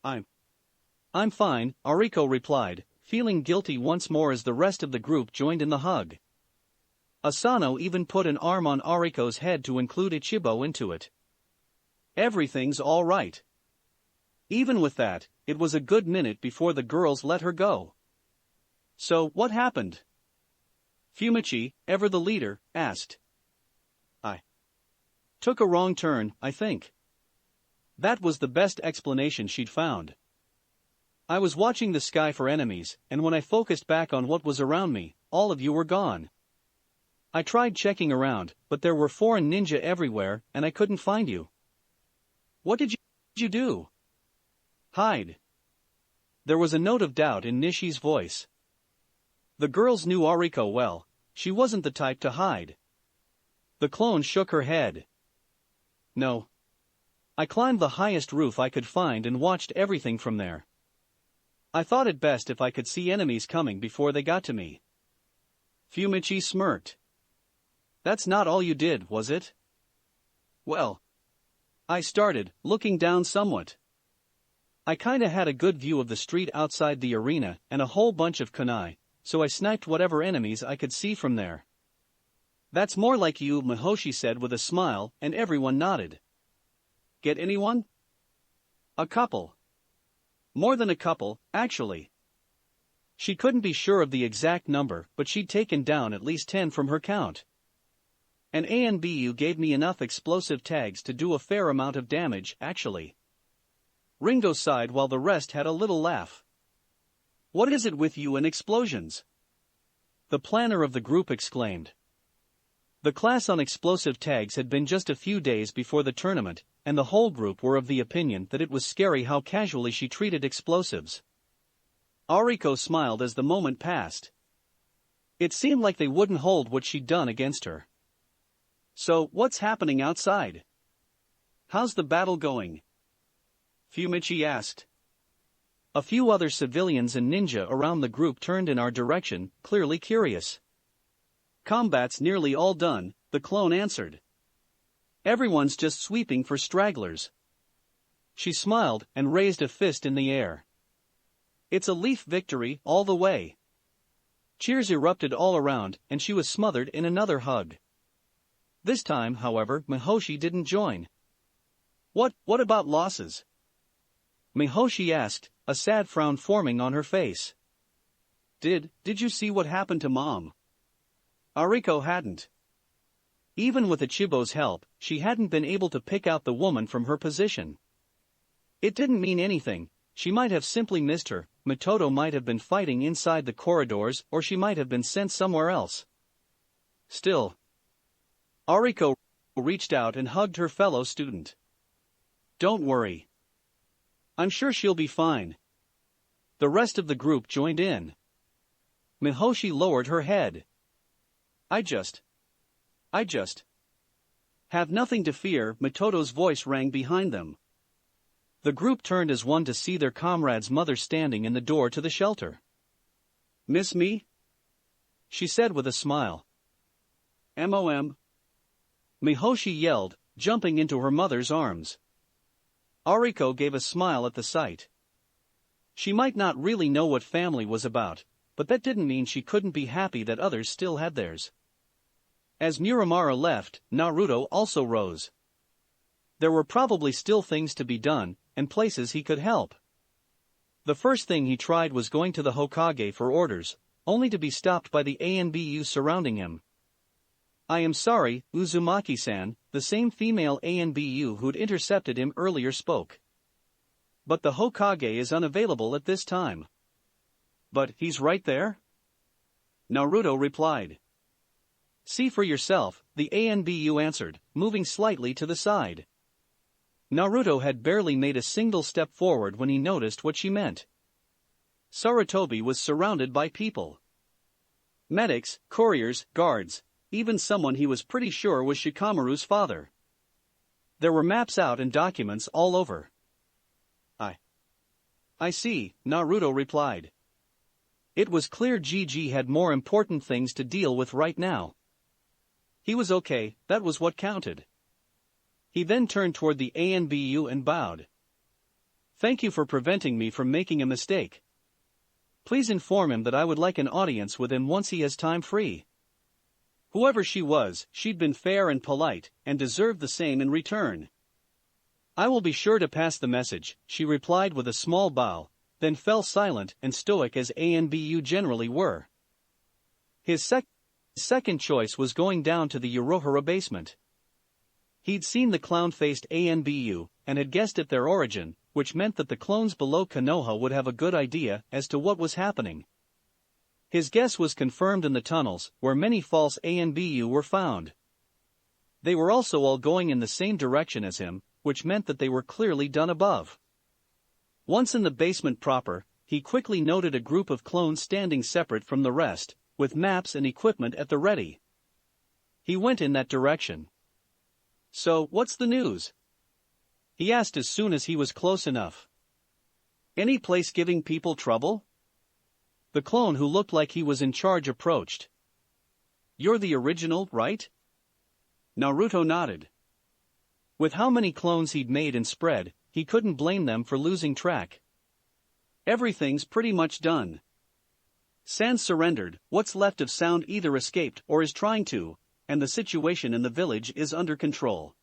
I'm fine, Ariko replied, feeling guilty once more as the rest of the group joined in the hug. Asano even put an arm on Ariko's head to include Ichibo into it. Everything's all right. Even with that, it was a good minute before the girls let her go. So, what happened? Fumichi, ever the leader, asked. I took a wrong turn, I think. That was the best explanation she'd found. I was watching the sky for enemies, and when I focused back on what was around me, all of you were gone. I tried checking around, but there were foreign ninja everywhere, and I couldn't find you. What did you do? Hide. There was a note of doubt in Nishi's voice. The girls knew Ariko well, she wasn't the type to hide. The clone shook her head. No. I climbed the highest roof I could find and watched everything from there. I thought it best if I could see enemies coming before they got to me. Fumichi smirked. That's not all you did, was it? Well, I started, looking down somewhat. I kinda had a good view of the street outside the arena and a whole bunch of kunai, so I sniped whatever enemies I could see from there. That's more like you, Mihoshi said with a smile, and everyone nodded. Get anyone? A couple. More than a couple, actually. She couldn't be sure of the exact number, but she'd taken down at least 10 from her count. And ANBU gave me enough explosive tags to do a fair amount of damage, actually. Ringo sighed while the rest had a little laugh. What is it with you and explosions? The planner of the group exclaimed. The class on explosive tags had been just a few days before the tournament, and the whole group were of the opinion that it was scary how casually she treated explosives. Ariko smiled as the moment passed. It seemed like they wouldn't hold what she'd done against her. So, what's happening outside? How's the battle going? Fumichi asked. A few other civilians and ninja around the group turned in our direction, clearly curious. Combat's nearly all done, the clone answered. Everyone's just sweeping for stragglers. She smiled and raised a fist in the air. It's a Leaf victory, all the way. Cheers erupted all around, and she was smothered in another hug. This time, however, Mihoshi didn't join. What about losses? Mihoshi asked, a sad frown forming on her face. Did you see what happened to Mom? Ariko hadn't. Even with Ichibo's help, she hadn't been able to pick out the woman from her position. It didn't mean anything, she might have simply missed her, Mitoto might have been fighting inside the corridors or she might have been sent somewhere else. Still. Ariko reached out and hugged her fellow student. Don't worry. I'm sure she'll be fine. The rest of the group joined in. Mihoshi lowered her head. I just have nothing to fear, Mitoto's voice rang behind them. The group turned as one to see their comrade's mother standing in the door to the shelter. Miss me? She said with a smile. MOM. Mihoshi yelled, jumping into her mother's arms. Ariko gave a smile at the sight. She might not really know what family was about, but that didn't mean she couldn't be happy that others still had theirs. As Muramura left, Naruto also rose. There were probably still things to be done, and places he could help. The first thing he tried was going to the Hokage for orders, only to be stopped by the ANBU surrounding him. I am sorry, Uzumaki-san, the same female ANBU who'd intercepted him earlier spoke. But the Hokage is unavailable at this time. But he's right there? Naruto replied. See for yourself, the ANBU answered, moving slightly to the side. Naruto had barely made a single step forward when he noticed what she meant. Sarutobi was surrounded by people. Medics, couriers, guards, even someone he was pretty sure was Shikamaru's father. There were maps out and documents all over. I see, Naruto replied. It was clear Gigi had more important things to deal with right now. He was okay, that was what counted. He then turned toward the ANBU and bowed. Thank you for preventing me from making a mistake. Please inform him that I would like an audience with him once he has time free. Whoever she was, she'd been fair and polite, and deserved the same in return. I will be sure to pass the message, she replied with a small bow, then fell silent and stoic as ANBU generally were. His second choice was going down to the Urohara basement. He'd seen the clown-faced ANBU, and had guessed at their origin, which meant that the clones below Konoha would have a good idea as to what was happening. His guess was confirmed in the tunnels, where many false ANBU were found. They were also all going in the same direction as him, which meant that they were clearly done above. Once in the basement proper, he quickly noted a group of clones standing separate from the rest, with maps and equipment at the ready. He went in that direction. So, what's the news? He asked as soon as he was close enough. Any place giving people trouble? The clone who looked like he was in charge approached. You're the original, right? Naruto nodded. With how many clones he'd made and spread, he couldn't blame them for losing track. Everything's pretty much done. Sand surrendered, what's left of Sound either escaped or is trying to, and the situation in the village is under control.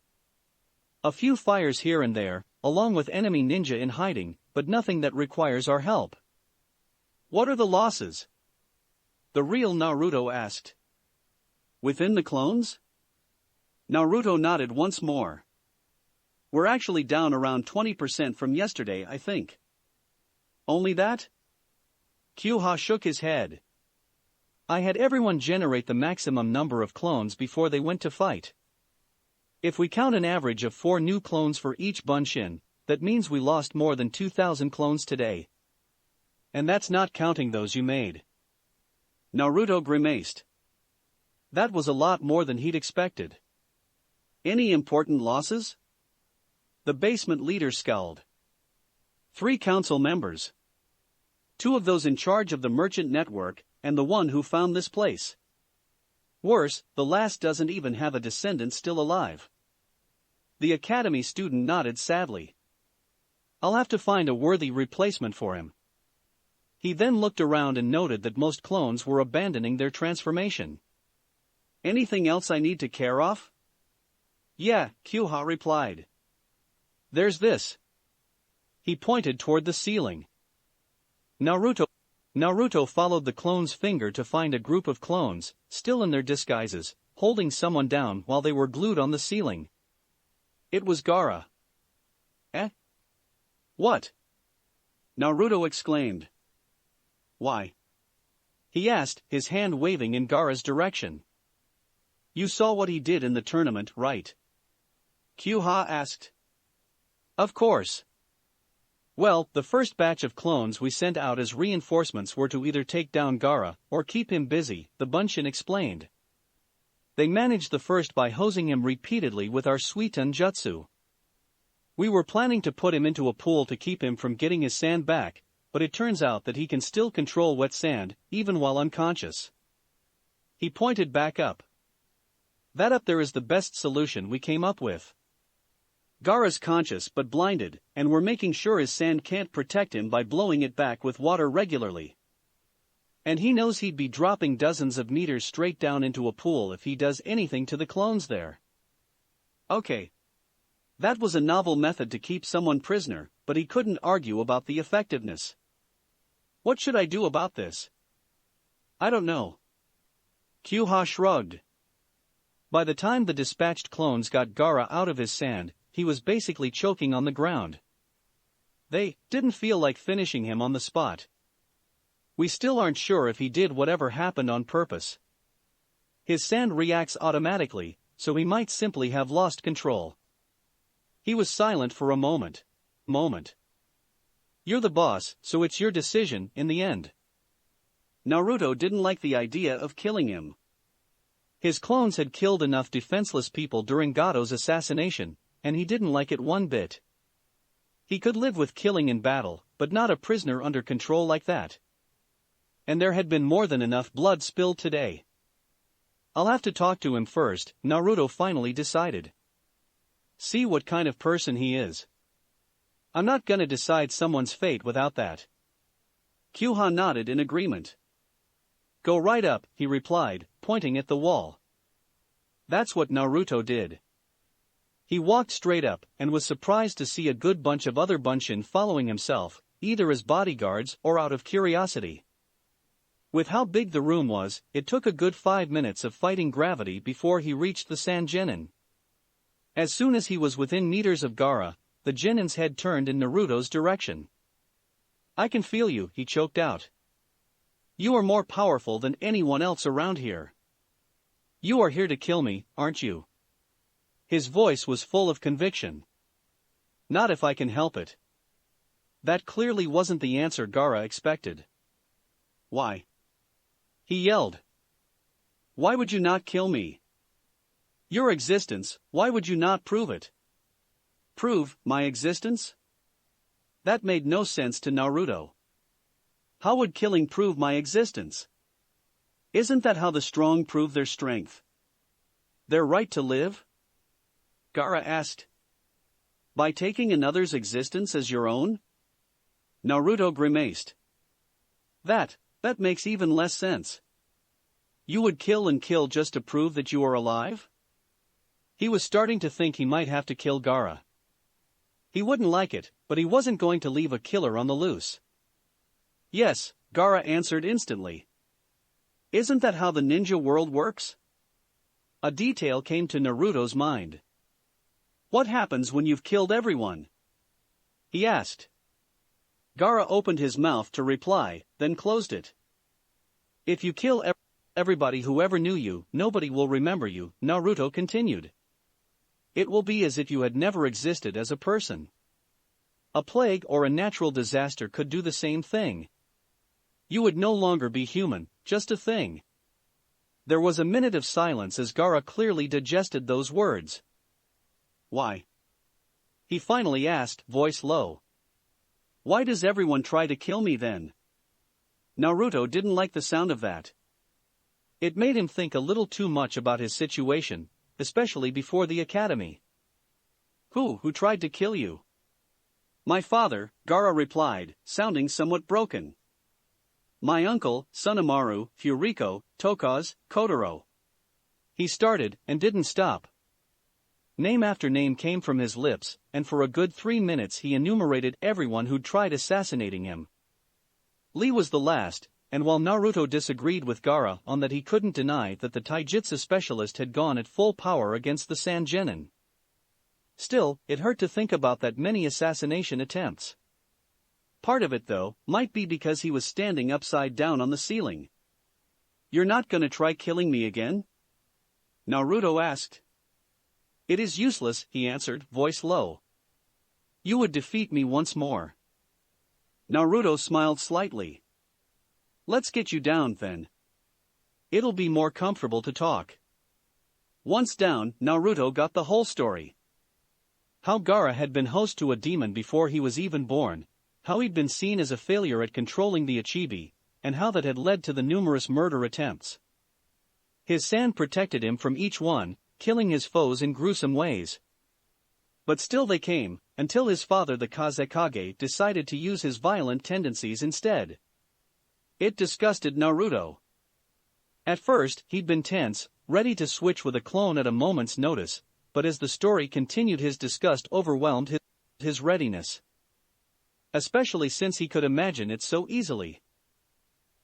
A few fires here and there, along with enemy ninja in hiding, but nothing that requires our help. What are the losses? The real Naruto asked. Within the clones? Naruto nodded once more. We're actually down around 20% from yesterday, I think. Only that? Konoha shook his head. I had everyone generate the maximum number of clones before they went to fight. If we count an average of 4 new clones for each Bunshin, that means we lost more than 2,000 clones today. And that's not counting those you made. Naruto grimaced. That was a lot more than he'd expected. Any important losses? The basement leader scowled. 3 council members. 2 of those in charge of the merchant network, and the one who found this place. Worse, the last doesn't even have a descendant still alive. The academy student nodded sadly. I'll have to find a worthy replacement for him. He then looked around and noted that most clones were abandoning their transformation. Anything else I need to care of? Yeah, Konoha replied. There's this. He pointed toward the ceiling. Naruto followed the clone's finger to find a group of clones, still in their disguises, holding someone down while they were glued on the ceiling. It was Gaara. Eh? What? Naruto exclaimed. Why? He asked, his hand waving in Gaara's direction. You saw what he did in the tournament, right? Konoha asked. Of course. Well, the first batch of clones we sent out as reinforcements were to either take down Gaara or keep him busy, the Bunshin explained. They managed the first by hosing him repeatedly with our Suiton Jutsu. We were planning to put him into a pool to keep him from getting his sand back, but it turns out that he can still control wet sand, even while unconscious. He pointed back up. That up there is the best solution we came up with. Gaara's conscious but blinded, and we're making sure his sand can't protect him by blowing it back with water regularly. And he knows he'd be dropping dozens of meters straight down into a pool if he does anything to the clones there. Okay. That was a novel method to keep someone prisoner, but he couldn't argue about the effectiveness. What should I do about this? I don't know. Konoha shrugged. By the time the dispatched clones got Gaara out of his sand, he was basically choking on the ground. They didn't feel like finishing him on the spot. We still aren't sure if he did whatever happened on purpose. His sand reacts automatically, so he might simply have lost control. He was silent for a moment. You're the boss, so it's your decision in the end. Naruto didn't like the idea of killing him. His clones had killed enough defenseless people during Gato's assassination, and he didn't like it one bit. He could live with killing in battle, but not a prisoner under control like that. And there had been more than enough blood spilled today. I'll have to talk to him first, Naruto finally decided. See what kind of person he is. I'm not gonna decide someone's fate without that. Konoha nodded in agreement. Go right up, he replied, pointing at the wall. That's what Naruto did. He walked straight up and was surprised to see a good bunch of other Bunshin following himself, either as bodyguards or out of curiosity. With how big the room was, it took a good 5 minutes of fighting gravity before he reached the Sand Genin. As soon as he was within meters of Gaara, the Genin's head turned in Naruto's direction. I can feel you, he choked out. You are more powerful than anyone else around here. You are here to kill me, aren't you? His voice was full of conviction. Not if I can help it. That clearly wasn't the answer Gaara expected. Why? He yelled. Why would you not kill me? Your existence, why would you not prove it? Prove my existence? That made no sense to Naruto. How would killing prove my existence? Isn't that how the strong prove their strength? Their right to live? Gaara asked. By taking another's existence as your own? Naruto grimaced. That makes even less sense. You would kill and kill just to prove that you are alive? He was starting to think he might have to kill Gaara. He wouldn't like it, but he wasn't going to leave a killer on the loose. Yes, Gaara answered instantly. Isn't that how the ninja world works? A detail came to Naruto's mind. What happens when you've killed everyone? He asked. Gaara opened his mouth to reply, then closed it. If you kill everybody who ever knew you, nobody will remember you, Naruto continued. It will be as if you had never existed as a person. A plague or a natural disaster could do the same thing. You would no longer be human, just a thing. There was a minute of silence as Gaara clearly digested those words. Why? He finally asked, voice low. Why does everyone try to kill me then? Naruto didn't like the sound of that. It made him think a little too much about his situation, especially before the academy. Who tried to kill you? My father, Gaara replied, sounding somewhat broken. My uncle, Sunamaru, Furiko, Tokaz, Kotaro. He started, and didn't stop. Name after name came from his lips, and for a good 3 minutes he enumerated everyone who'd tried assassinating him. Lee was the last, and while Naruto disagreed with Gaara on that, he couldn't deny that the taijutsu specialist had gone at full power against the Sangenin. Still, it hurt to think about that many assassination attempts. Part of it, though, might be because he was standing upside down on the ceiling. You're not gonna try killing me again? Naruto asked. It is useless, he answered, voice low. You would defeat me once more. Naruto smiled slightly. Let's get you down then. It'll be more comfortable to talk. Once down, Naruto got the whole story. How Gaara had been host to a demon before he was even born, how he'd been seen as a failure at controlling the Ichibi, and how that had led to the numerous murder attempts. His San protected him from each one, killing his foes in gruesome ways. But still they came, until his father the Kazekage decided to use his violent tendencies instead. It disgusted Naruto. At first, he'd been tense, ready to switch with a clone at a moment's notice, but as the story continued his disgust overwhelmed his readiness. Especially since he could imagine it so easily.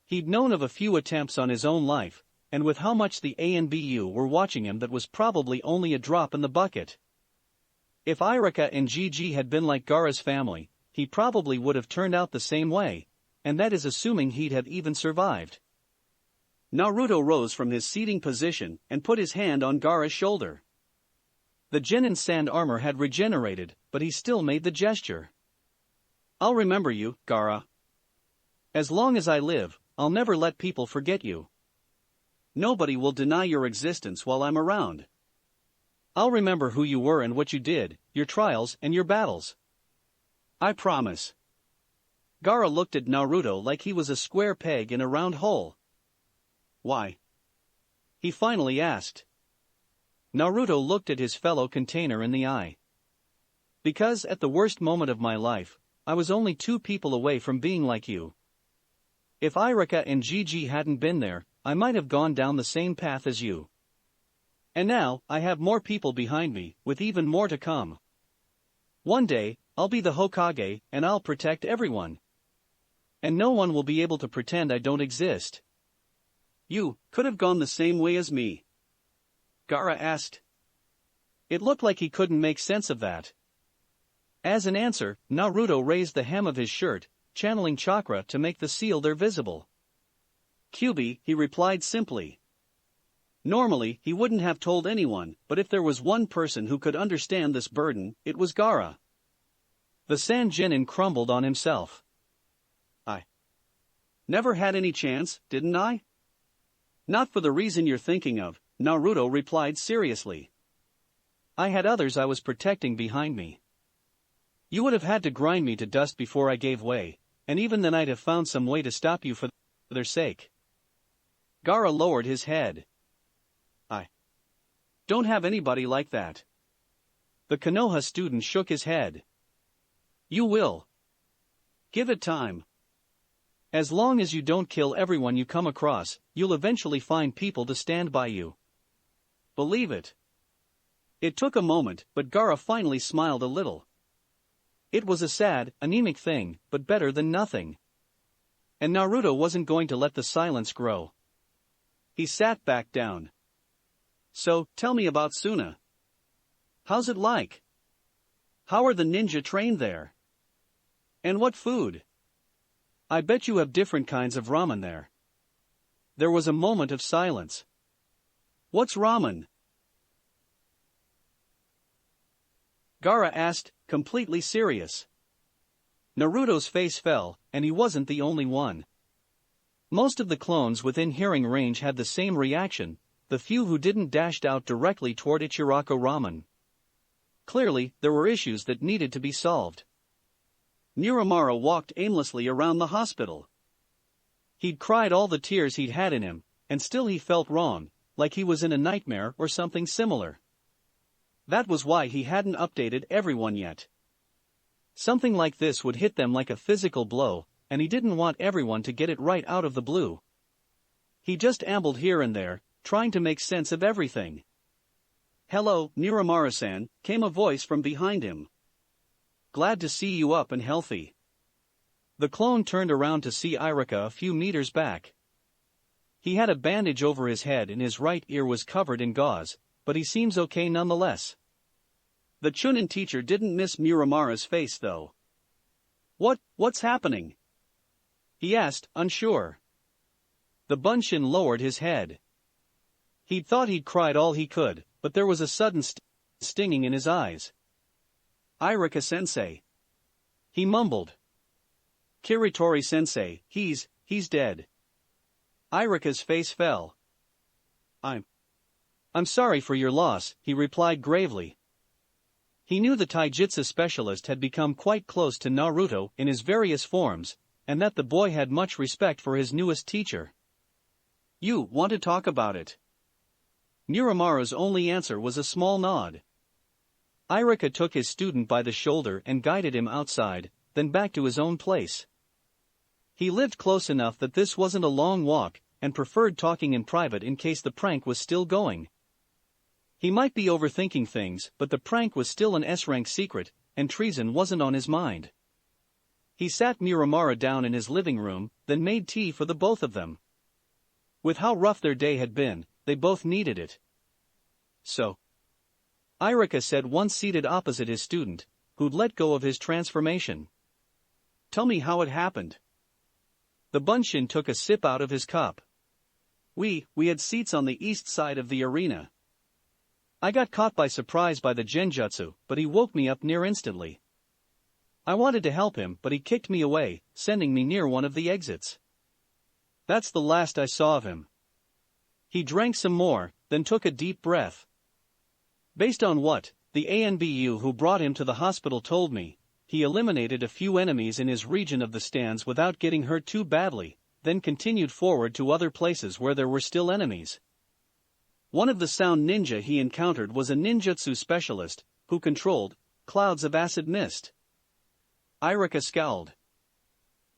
He'd known of a few attempts on his own life, and with how much the ANBU were watching him, that was probably only a drop in the bucket. If Iruka and Gigi had been like Gaara's family, he probably would have turned out the same way, and that is assuming he'd have even survived. Naruto rose from his seating position and put his hand on Gaara's shoulder. The Genin's sand armor had regenerated, but he still made the gesture. I'll remember you, Gaara. As long as I live, I'll never let people forget you. Nobody will deny your existence while I'm around. I'll remember who you were and what you did, your trials and your battles. I promise. Gaara looked at Naruto like he was a square peg in a round hole. Why? He finally asked. Naruto looked at his fellow container in the eye. Because at the worst moment of my life, I was only 2 people away from being like you. If Iruka and Gigi hadn't been there, I might have gone down the same path as you. And now, I have more people behind me, with even more to come. One day, I'll be the Hokage, and I'll protect everyone. And no one will be able to pretend I don't exist. You could have gone the same way as me. Gaara asked. It looked like he couldn't make sense of that. As an answer, Naruto raised the hem of his shirt, channeling chakra to make the seal there visible. Kyuubi, he replied simply. Normally, he wouldn't have told anyone, but if there was one person who could understand this burden, it was Gaara. The Sangenin crumbled on himself. I never had any chance, didn't I? Not for the reason you're thinking of, Naruto replied seriously. I had others I was protecting behind me. You would have had to grind me to dust before I gave way, and even then I'd have found some way to stop you for their sake. Gaara lowered his head. I don't have anybody like that. The Konoha student shook his head. You will. Give it time. As long as you don't kill everyone you come across, you'll eventually find people to stand by you. Believe it. It took a moment, but Gaara finally smiled a little. It was a sad, anemic thing, but better than nothing. And Naruto wasn't going to let the silence grow. He sat back down. So, tell me about Suna. How's it like? How are the ninja trained there? And what food? I bet you have different kinds of ramen there. There was a moment of silence. What's ramen? Gaara asked, completely serious. Naruto's face fell, and he wasn't the only one. Most of the clones within hearing range had the same reaction, the few who didn't dashed out directly toward Ichiraku ramen. Clearly, there were issues that needed to be solved. Miramaro walked aimlessly around the hospital. He'd cried all the tears he'd had in him, and still he felt wrong, like he was in a nightmare or something similar. That was why he hadn't updated everyone yet. Something like this would hit them like a physical blow, and he didn't want everyone to get it right out of the blue. He just ambled here and there, trying to make sense of everything. "Hello, Miramaro-san," came a voice from behind him. "Glad to see you up and healthy." The clone turned around to see Iruka a few meters back. He had a bandage over his head and his right ear was covered in gauze, but he seems okay nonetheless. The Chunin teacher didn't miss Miramara's face though. What's happening?" he asked, unsure. The Bunshin lowered his head. He'd thought he'd cried all he could, but there was a sudden stinging in his eyes. "Iruka-sensei," he mumbled. "Kiritori-sensei, he's dead." Iruka's face fell. I'm sorry for your loss," he replied gravely. He knew the taijutsu specialist had become quite close to Naruto in his various forms, and that the boy had much respect for his newest teacher. "You want to talk about it?" Miramara's only answer was a small nod. Iruka took his student by the shoulder and guided him outside, then back to his own place. He lived close enough that this wasn't a long walk, and preferred talking in private in case the prank was still going. He might be overthinking things, but the prank was still an S-rank secret, and treason wasn't on his mind. He sat Miramaro down in his living room, then made tea for the both of them. With how rough their day had been, they both needed it. "So," Iruka said once seated opposite his student, who'd let go of his transformation. "Tell me how it happened." The Bunshin took a sip out of his cup. We had seats on the east side of the arena. I got caught by surprise by the genjutsu, but he woke me up near instantly. I wanted to help him, but he kicked me away, sending me near one of the exits. That's the last I saw of him." He drank some more, then took a deep breath. "Based on what the ANBU who brought him to the hospital told me, he eliminated a few enemies in his region of the stands without getting hurt too badly, then continued forward to other places where there were still enemies. One of the sound ninja he encountered was a ninjutsu specialist, who controlled clouds of acid mist." Iruka scowled.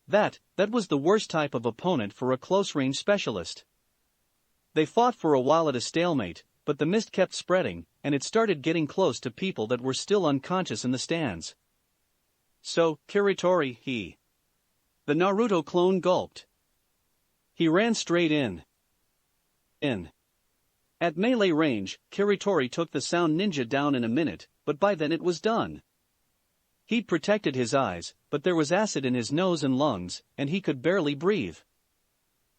That was the worst type of opponent for a close-range specialist. They fought for a while at a stalemate, but the mist kept spreading, and it started getting close to people that were still unconscious in the stands. "So, Kiritori, The Naruto clone gulped. "He ran straight in. At melee range, Kiritori took the sound ninja down in a minute, but by then it was done. He'd protected his eyes, but there was acid in his nose and lungs, and he could barely breathe.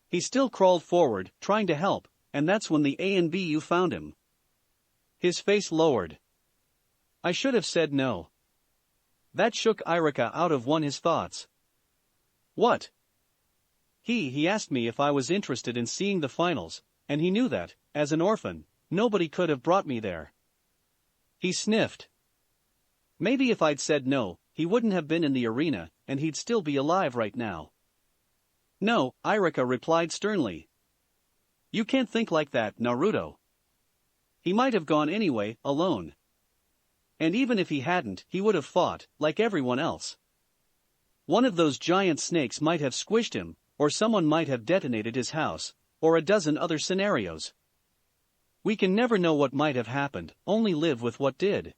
He still crawled forward, trying to help, and that's when the ANBU found him." His face lowered. "I should have said no." That shook Iruka out of his thoughts. "What?" He asked me if I was interested in seeing the finals, and he knew that, as an orphan, nobody could have brought me there. He sniffed. "Maybe if I'd said no, he wouldn't have been in the arena, and he'd still be alive right now. No, Iruka replied sternly. You can't think like that, Naruto. He might have gone anyway, alone. And even if he hadn't, he would have fought, like everyone else. One of those giant snakes might have squished him, or someone might have detonated his house, or a dozen other scenarios. We can never know what might have happened, only live with what did.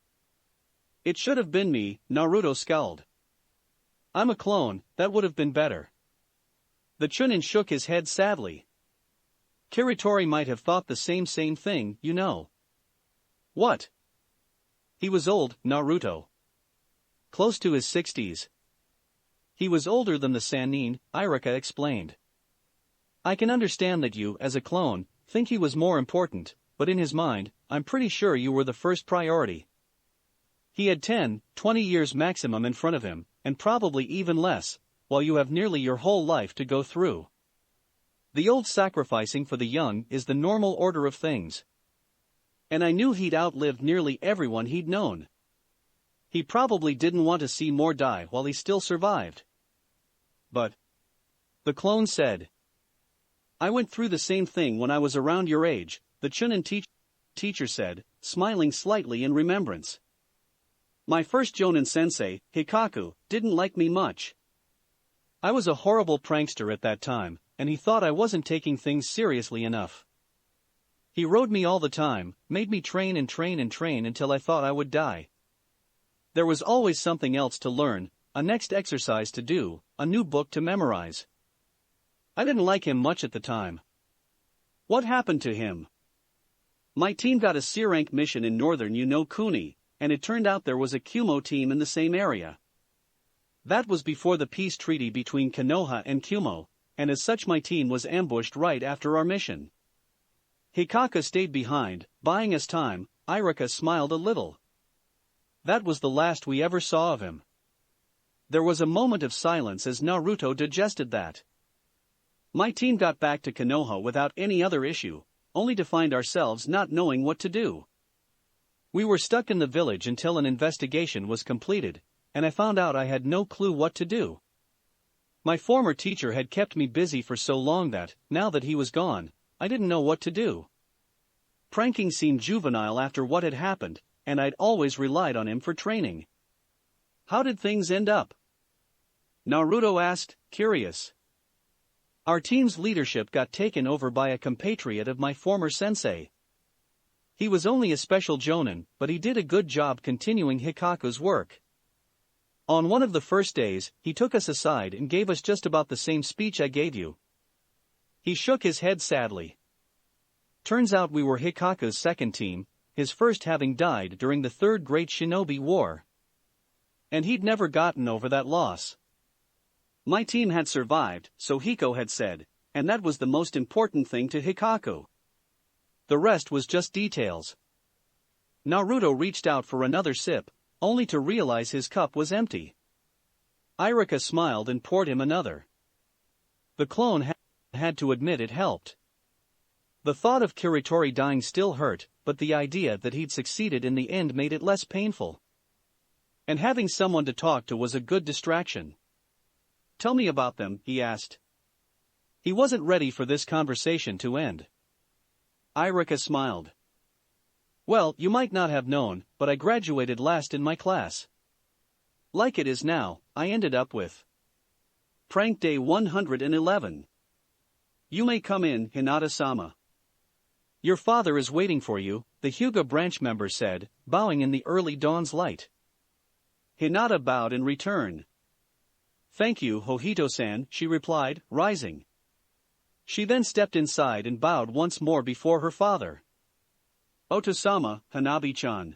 It should have been me, Naruto scowled. I'm a clone, that would have been better. The Chunin shook his head sadly. Kiritori might have thought the same thing, you know. What? He was old, Naruto. Close to his 60s. He was older than the Sannin, Iruka explained. I can understand that you, as a clone, think he was more important, but in his mind, I'm pretty sure you were the first priority. He had 10, 20 years maximum in front of him, and probably even less, while you have nearly your whole life to go through. The old sacrificing for the young is the normal order of things. And I knew he'd outlived nearly everyone he'd known. He probably didn't want to see more die while he still survived. But, the clone said, I went through the same thing when I was around your age, the Chunin teacher said, smiling slightly in remembrance. My first Jonin sensei, Hikaku, didn't like me much. I was a horrible prankster at that time, and he thought I wasn't taking things seriously enough. He rode me all the time, made me train until I thought I would die. There was always something else to learn, a next exercise to do, a new book to memorize. I didn't like him much at the time. What happened to him? My team got a C-rank mission in northern Kuni, and it turned out there was a Kumo team in the same area. That was before the peace treaty between Konoha and Kumo, and as such my team was ambushed right after our mission. Hikaku stayed behind, buying us time. Iruka smiled a little. That was the last we ever saw of him. There was a moment of silence as Naruto digested that. My team got back to Konoha without any other issue, only to find ourselves not knowing what to do. We were stuck in the village until an investigation was completed, and I found out I had no clue what to do. My former teacher had kept me busy for so long that, now that he was gone, I didn't know what to do. Pranking seemed juvenile after what had happened, and I'd always relied on him for training. How did things end up? Naruto asked, curious. Our team's leadership got taken over by a compatriot of my former sensei. He was only a special jonin, but he did a good job continuing Hikaku's work. On one of the first days, he took us aside and gave us just about the same speech I gave you. He shook his head sadly. Turns out we were Hikaku's second team, his first having died during the Third Great Shinobi War. And he'd never gotten over that loss. My team had survived, so Hiko had said, and that was the most important thing to Hikaku. The rest was just details. Naruto reached out for another sip, only to realize his cup was empty. Iruka smiled and poured him another. The clone had to admit it helped. The thought of Kiritori dying still hurt, but the idea that he'd succeeded in the end made it less painful. And having someone to talk to was a good distraction. Tell me about them, he asked. He wasn't ready for this conversation to end. Iruka smiled. Well, you might not have known, but I graduated last in my class. Like it is now, I ended up with Prank Day 111. You may come in, Hinata-sama. Your father is waiting for you, the Hyuga branch member said, bowing in the early dawn's light. Hinata bowed in return. Thank you, Hohito-san, she replied, rising. She then stepped inside and bowed once more before her father. Otosama, Hanabi-chan.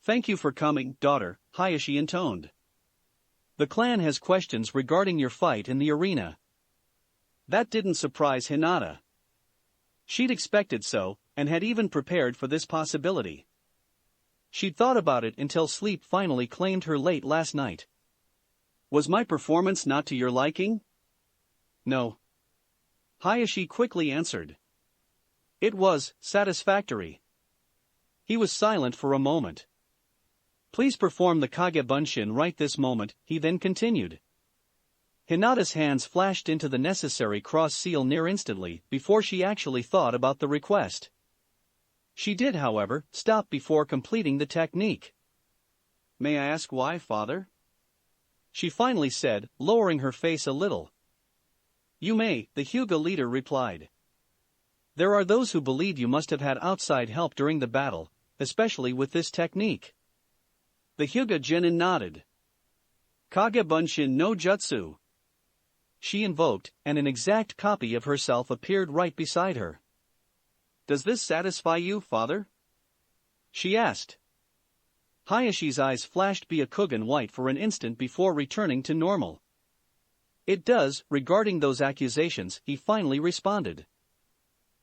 Thank you for coming, daughter, Hayashi intoned. The clan has questions regarding your fight in the arena. That didn't surprise Hinata. She'd expected so, and had even prepared for this possibility. She'd thought about it until sleep finally claimed her late last night. Was my performance not to your liking? No. Hayashi quickly answered. It was satisfactory. He was silent for a moment. Please perform the Kage Bunshin right this moment, he then continued. Hinata's hands flashed into the necessary cross seal near instantly before she actually thought about the request. She did, however, stop before completing the technique. May I ask why, father? She finally said, lowering her face a little. You may, the Hyuga leader replied. There are those who believe you must have had outside help during the battle, especially with this technique. The Hyuga genin nodded. Kage Bunshin no Jutsu. She invoked, and an exact copy of herself appeared right beside her. Does this satisfy you, father? She asked. Hayashi's eyes flashed Byakugan white for an instant before returning to normal. It does, regarding those accusations, he finally responded.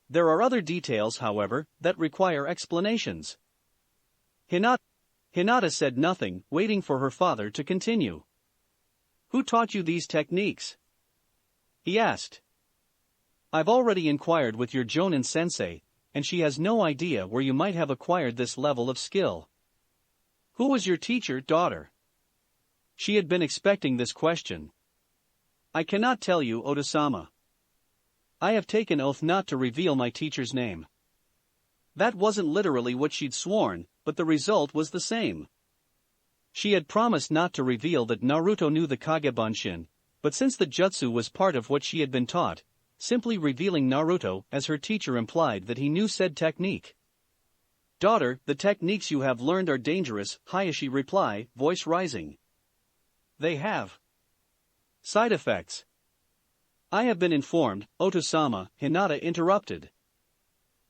There are other details, however, that require explanations. Hinata said nothing, waiting for her father to continue. Who taught you these techniques? He asked. I've already inquired with your Jonin sensei, and she has no idea where you might have acquired this level of skill. Who was your teacher, daughter? She had been expecting this question. I cannot tell you, Oda-sama. I have taken oath not to reveal my teacher's name. That wasn't literally what she'd sworn, but the result was the same. She had promised not to reveal that Naruto knew the Kage Bunshin, but since the jutsu was part of what she had been taught, simply revealing Naruto as her teacher implied that he knew said technique. Daughter, the techniques you have learned are dangerous, Hayashi replied, voice rising. They have side effects. I have been informed, Oto-sama, Hinata interrupted.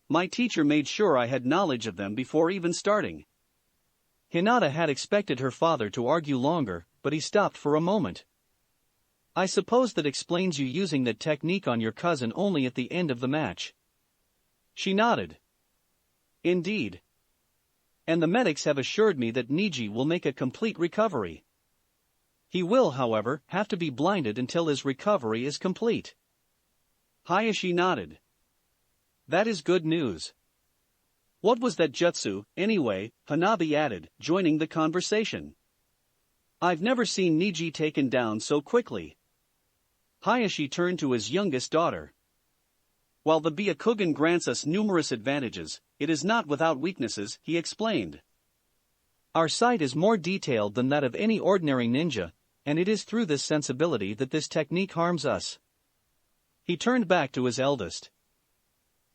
My teacher made sure I had knowledge of them before even starting. Hinata had expected her father to argue longer, but he stopped for a moment. I suppose that explains you using that technique on your cousin only at the end of the match. She nodded. Indeed. And the medics have assured me that Niji will make a complete recovery. He will, however, have to be blinded until his recovery is complete. Hayashi nodded. That is good news. What was that jutsu, anyway? Hanabi added, joining the conversation. I've never seen Niji taken down so quickly. Hayashi turned to his youngest daughter. While the Byakugan grants us numerous advantages, it is not without weaknesses, he explained. Our sight is more detailed than that of any ordinary ninja, and it is through this sensibility that this technique harms us. He turned back to his eldest.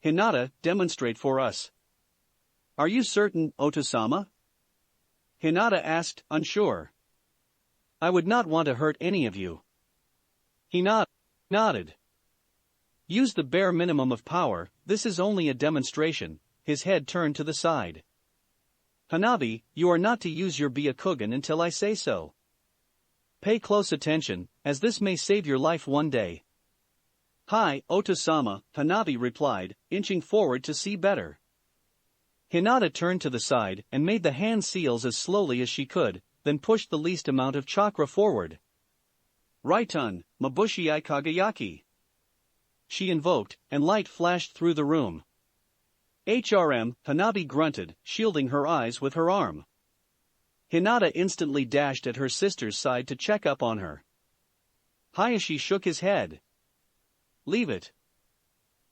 Hinata, demonstrate for us. Are you certain, Oto-sama? Hinata asked, unsure. I would not want to hurt any of you. He nodded. Use the bare minimum of power, this is only a demonstration, his head turned to the side. Hanabi, you are not to use your Byakugan until I say so. Pay close attention, as this may save your life one day. Hi, Oto-sama, Hanabi replied, inching forward to see better. Hinata turned to the side and made the hand seals as slowly as she could, then pushed the least amount of chakra forward. Raiton, Mabushi Kagayaki. She invoked, and light flashed through the room. Hanabi grunted, shielding her eyes with her arm. Hinata instantly dashed at her sister's side to check up on her. Hayashi shook his head. Leave it.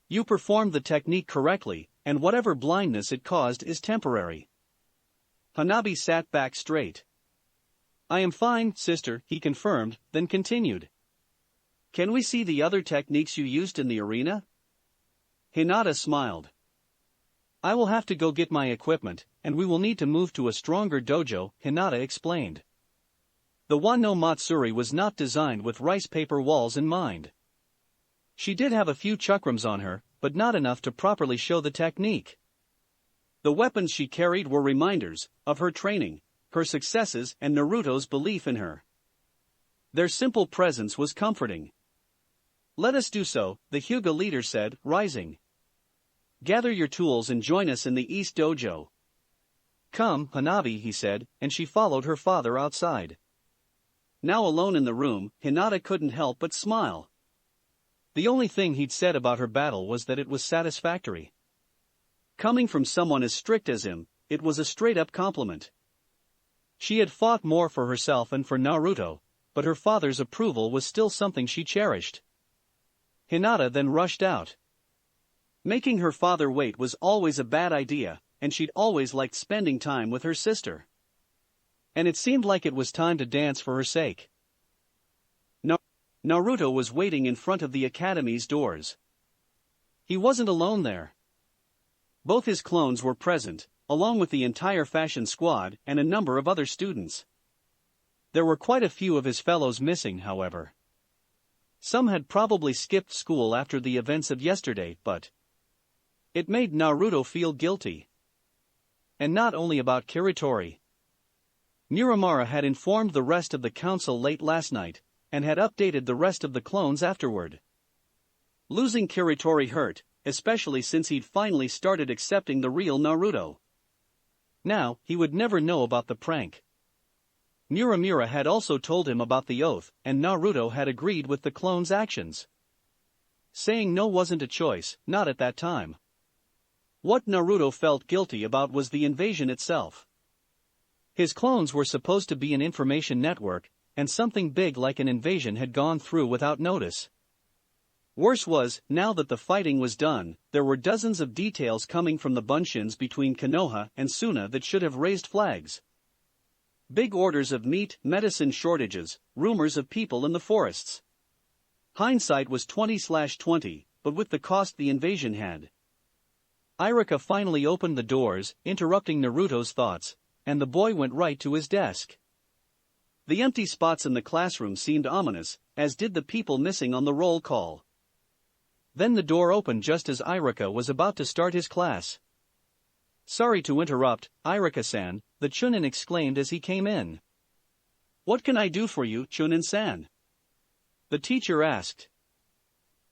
You performed the technique correctly, and whatever blindness it caused is temporary. Hanabi sat back straight. I am fine, sister, he confirmed, then continued. Can we see the other techniques you used in the arena? Hinata smiled. I will have to go get my equipment, and we will need to move to a stronger dojo, Hinata explained. The Wano Matsuri was not designed with rice paper walls in mind. She did have a few chakrams on her, but not enough to properly show the technique. The weapons she carried were reminders of her training, her successes, and Naruto's belief in her. Their simple presence was comforting. Let us do so, the Hyuga leader said, rising. Gather your tools and join us in the East Dojo. Come, Hanabi, he said, and she followed her father outside. Now alone in the room, Hinata couldn't help but smile. The only thing he'd said about her battle was that it was satisfactory. Coming from someone as strict as him, it was a straight-up compliment. She had fought more for herself and for Naruto, but her father's approval was still something she cherished. Hinata then rushed out. Making her father wait was always a bad idea, and she'd always liked spending time with her sister. And it seemed like it was time to dance for her sake. Naruto was waiting in front of the academy's doors. He wasn't alone there. Both his clones were present, along with the entire fashion squad and a number of other students. There were quite a few of his fellows missing, however. Some had probably skipped school after the events of yesterday, but it made Naruto feel guilty. And not only about Kiritori. Miramara had informed the rest of the council late last night, and had updated the rest of the clones afterward. Losing Kiritori hurt, especially since he'd finally started accepting the real Naruto. Now, he would never know about the prank. Miramura had also told him about the oath, and Naruto had agreed with the clone's actions. Saying no wasn't a choice, not at that time. What Naruto felt guilty about was the invasion itself. His clones were supposed to be an information network, and something big like an invasion had gone through without notice. Worse was, now that the fighting was done, there were dozens of details coming from the bunshins between Konoha and Suna that should have raised flags. Big orders of meat, medicine shortages, rumors of people in the forests. Hindsight was 20/20, but with the cost the invasion had. Iruka finally opened the doors, interrupting Naruto's thoughts, and the boy went right to his desk. The empty spots in the classroom seemed ominous, as did the people missing on the roll call. Then the door opened just as Iruka was about to start his class. "Sorry to interrupt, Iruka-san," the Chunin exclaimed as he came in. "What can I do for you, Chunin-san?" the teacher asked.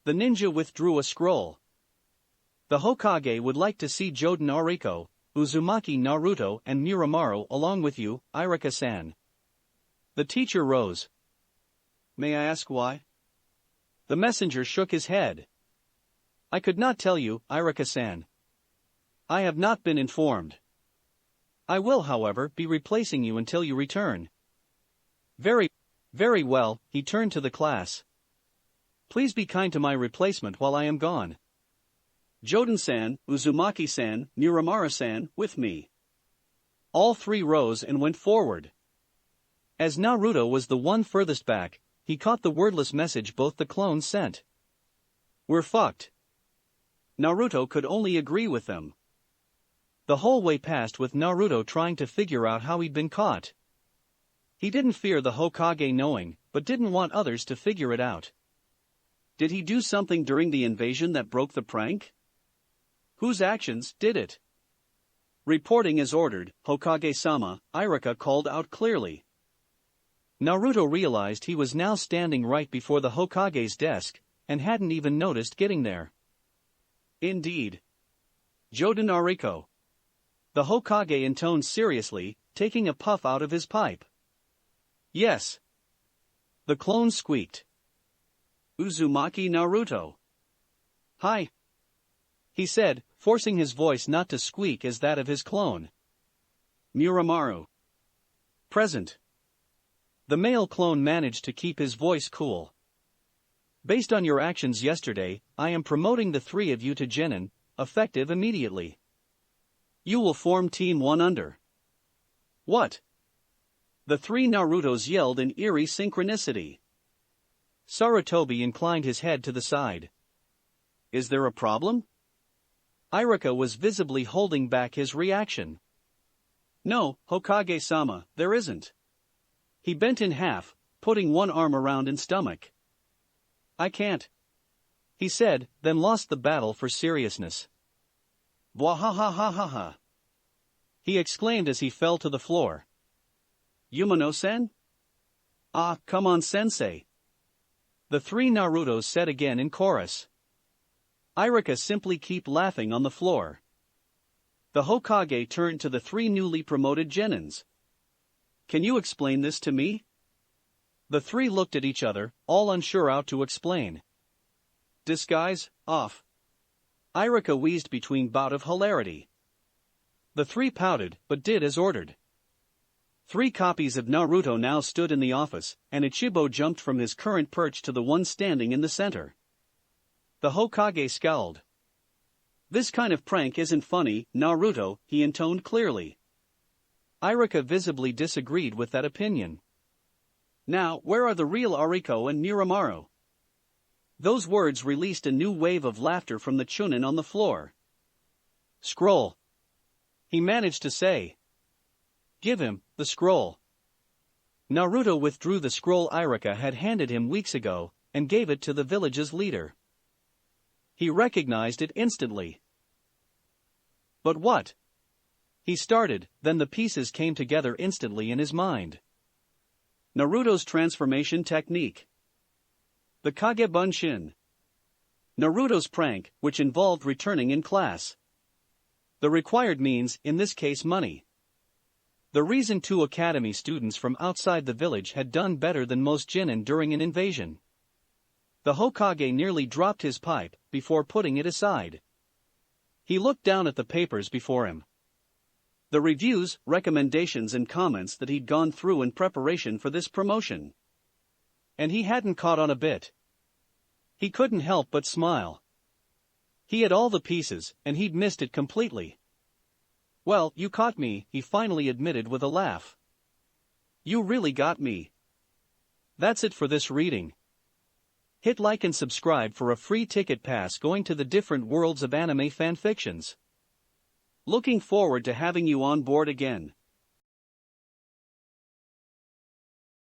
The ninja withdrew a scroll. "The Hokage would like to see Joden Ariko, Uzumaki Naruto and Muramaru along with you, Iruka-san." The teacher rose. "May I ask why?" The messenger shook his head. "I could not tell you, Iruka-san. I have not been informed. I will, however, be replacing you until you return." Very well," he turned to the class. "Please be kind to my replacement while I am gone. Joden-san, Uzumaki-san, Muramaru-san, with me." All three rose and went forward. As Naruto was the one furthest back, he caught the wordless message both the clones sent. "We're fucked." Naruto could only agree with them. The whole way passed with Naruto trying to figure out how he'd been caught. He didn't fear the Hokage knowing, but didn't want others to figure it out. Did he do something during the invasion that broke the prank? Whose actions did it? Reporting as ordered, Hokage-sama, Iruka called out clearly. Naruto realized he was now standing right before the Hokage's desk, and hadn't even noticed getting there. Indeed. Joden Ariko. The Hokage intoned seriously, taking a puff out of his pipe. "Yes." The clone squeaked. "Uzumaki Naruto." "Hi," he said, forcing his voice not to squeak as that of his clone. "Muramaru." "Present." The male clone managed to keep his voice cool. "Based on your actions yesterday, I am promoting the three of you to genin, effective immediately. You will form Team 1 under." "What?" The three Narutos yelled in eerie synchronicity. Sarutobi inclined his head to the side. "Is there a problem?" Iruka was visibly holding back his reaction. "No, Hokage-sama, there isn't." He bent in half, putting one arm around his stomach. "I can't," he said, then lost the battle for seriousness. "Bwahahahaha," he exclaimed as he fell to the floor. "Yumano-sen?" "Ah, come on, sensei," the three Narutos said again in chorus. Iruka simply kept laughing on the floor. The Hokage turned to the three newly promoted genins. "Can you explain this to me?" The three looked at each other, all unsure how to explain. "Disguise, off." Iruka wheezed between bout of hilarity. The three pouted, but did as ordered. 3 copies of Naruto now stood in the office, and Ichigo jumped from his current perch to the one standing in the center. The Hokage scowled. "This kind of prank isn't funny, Naruto," he intoned clearly. Iruka visibly disagreed with that opinion. "Now, where are the real Ariko and Niramaru?" Those words released a new wave of laughter from the chunin on the floor. "Scroll," he managed to say. "Give him the scroll." Naruto withdrew the scroll Iruka had handed him weeks ago, and gave it to the village's leader. He recognized it instantly. "But what?" he started, then the pieces came together instantly in his mind. Naruto's transformation technique. The Kage Bunshin. Naruto's prank, which involved returning in class. The required means, in this case money. The reason 2 academy students from outside the village had done better than most Jinin during an invasion. The Hokage nearly dropped his pipe before putting it aside. He looked down at the papers before him. The reviews, recommendations and comments that he'd gone through in preparation for this promotion. And he hadn't caught on a bit. He couldn't help but smile. He had all the pieces, and he'd missed it completely. "Well, you caught me," he finally admitted with a laugh. "You really got me." That's it for this reading. Hit like and subscribe for a free ticket pass going to the different worlds of anime fanfictions. Looking forward to having you on board again.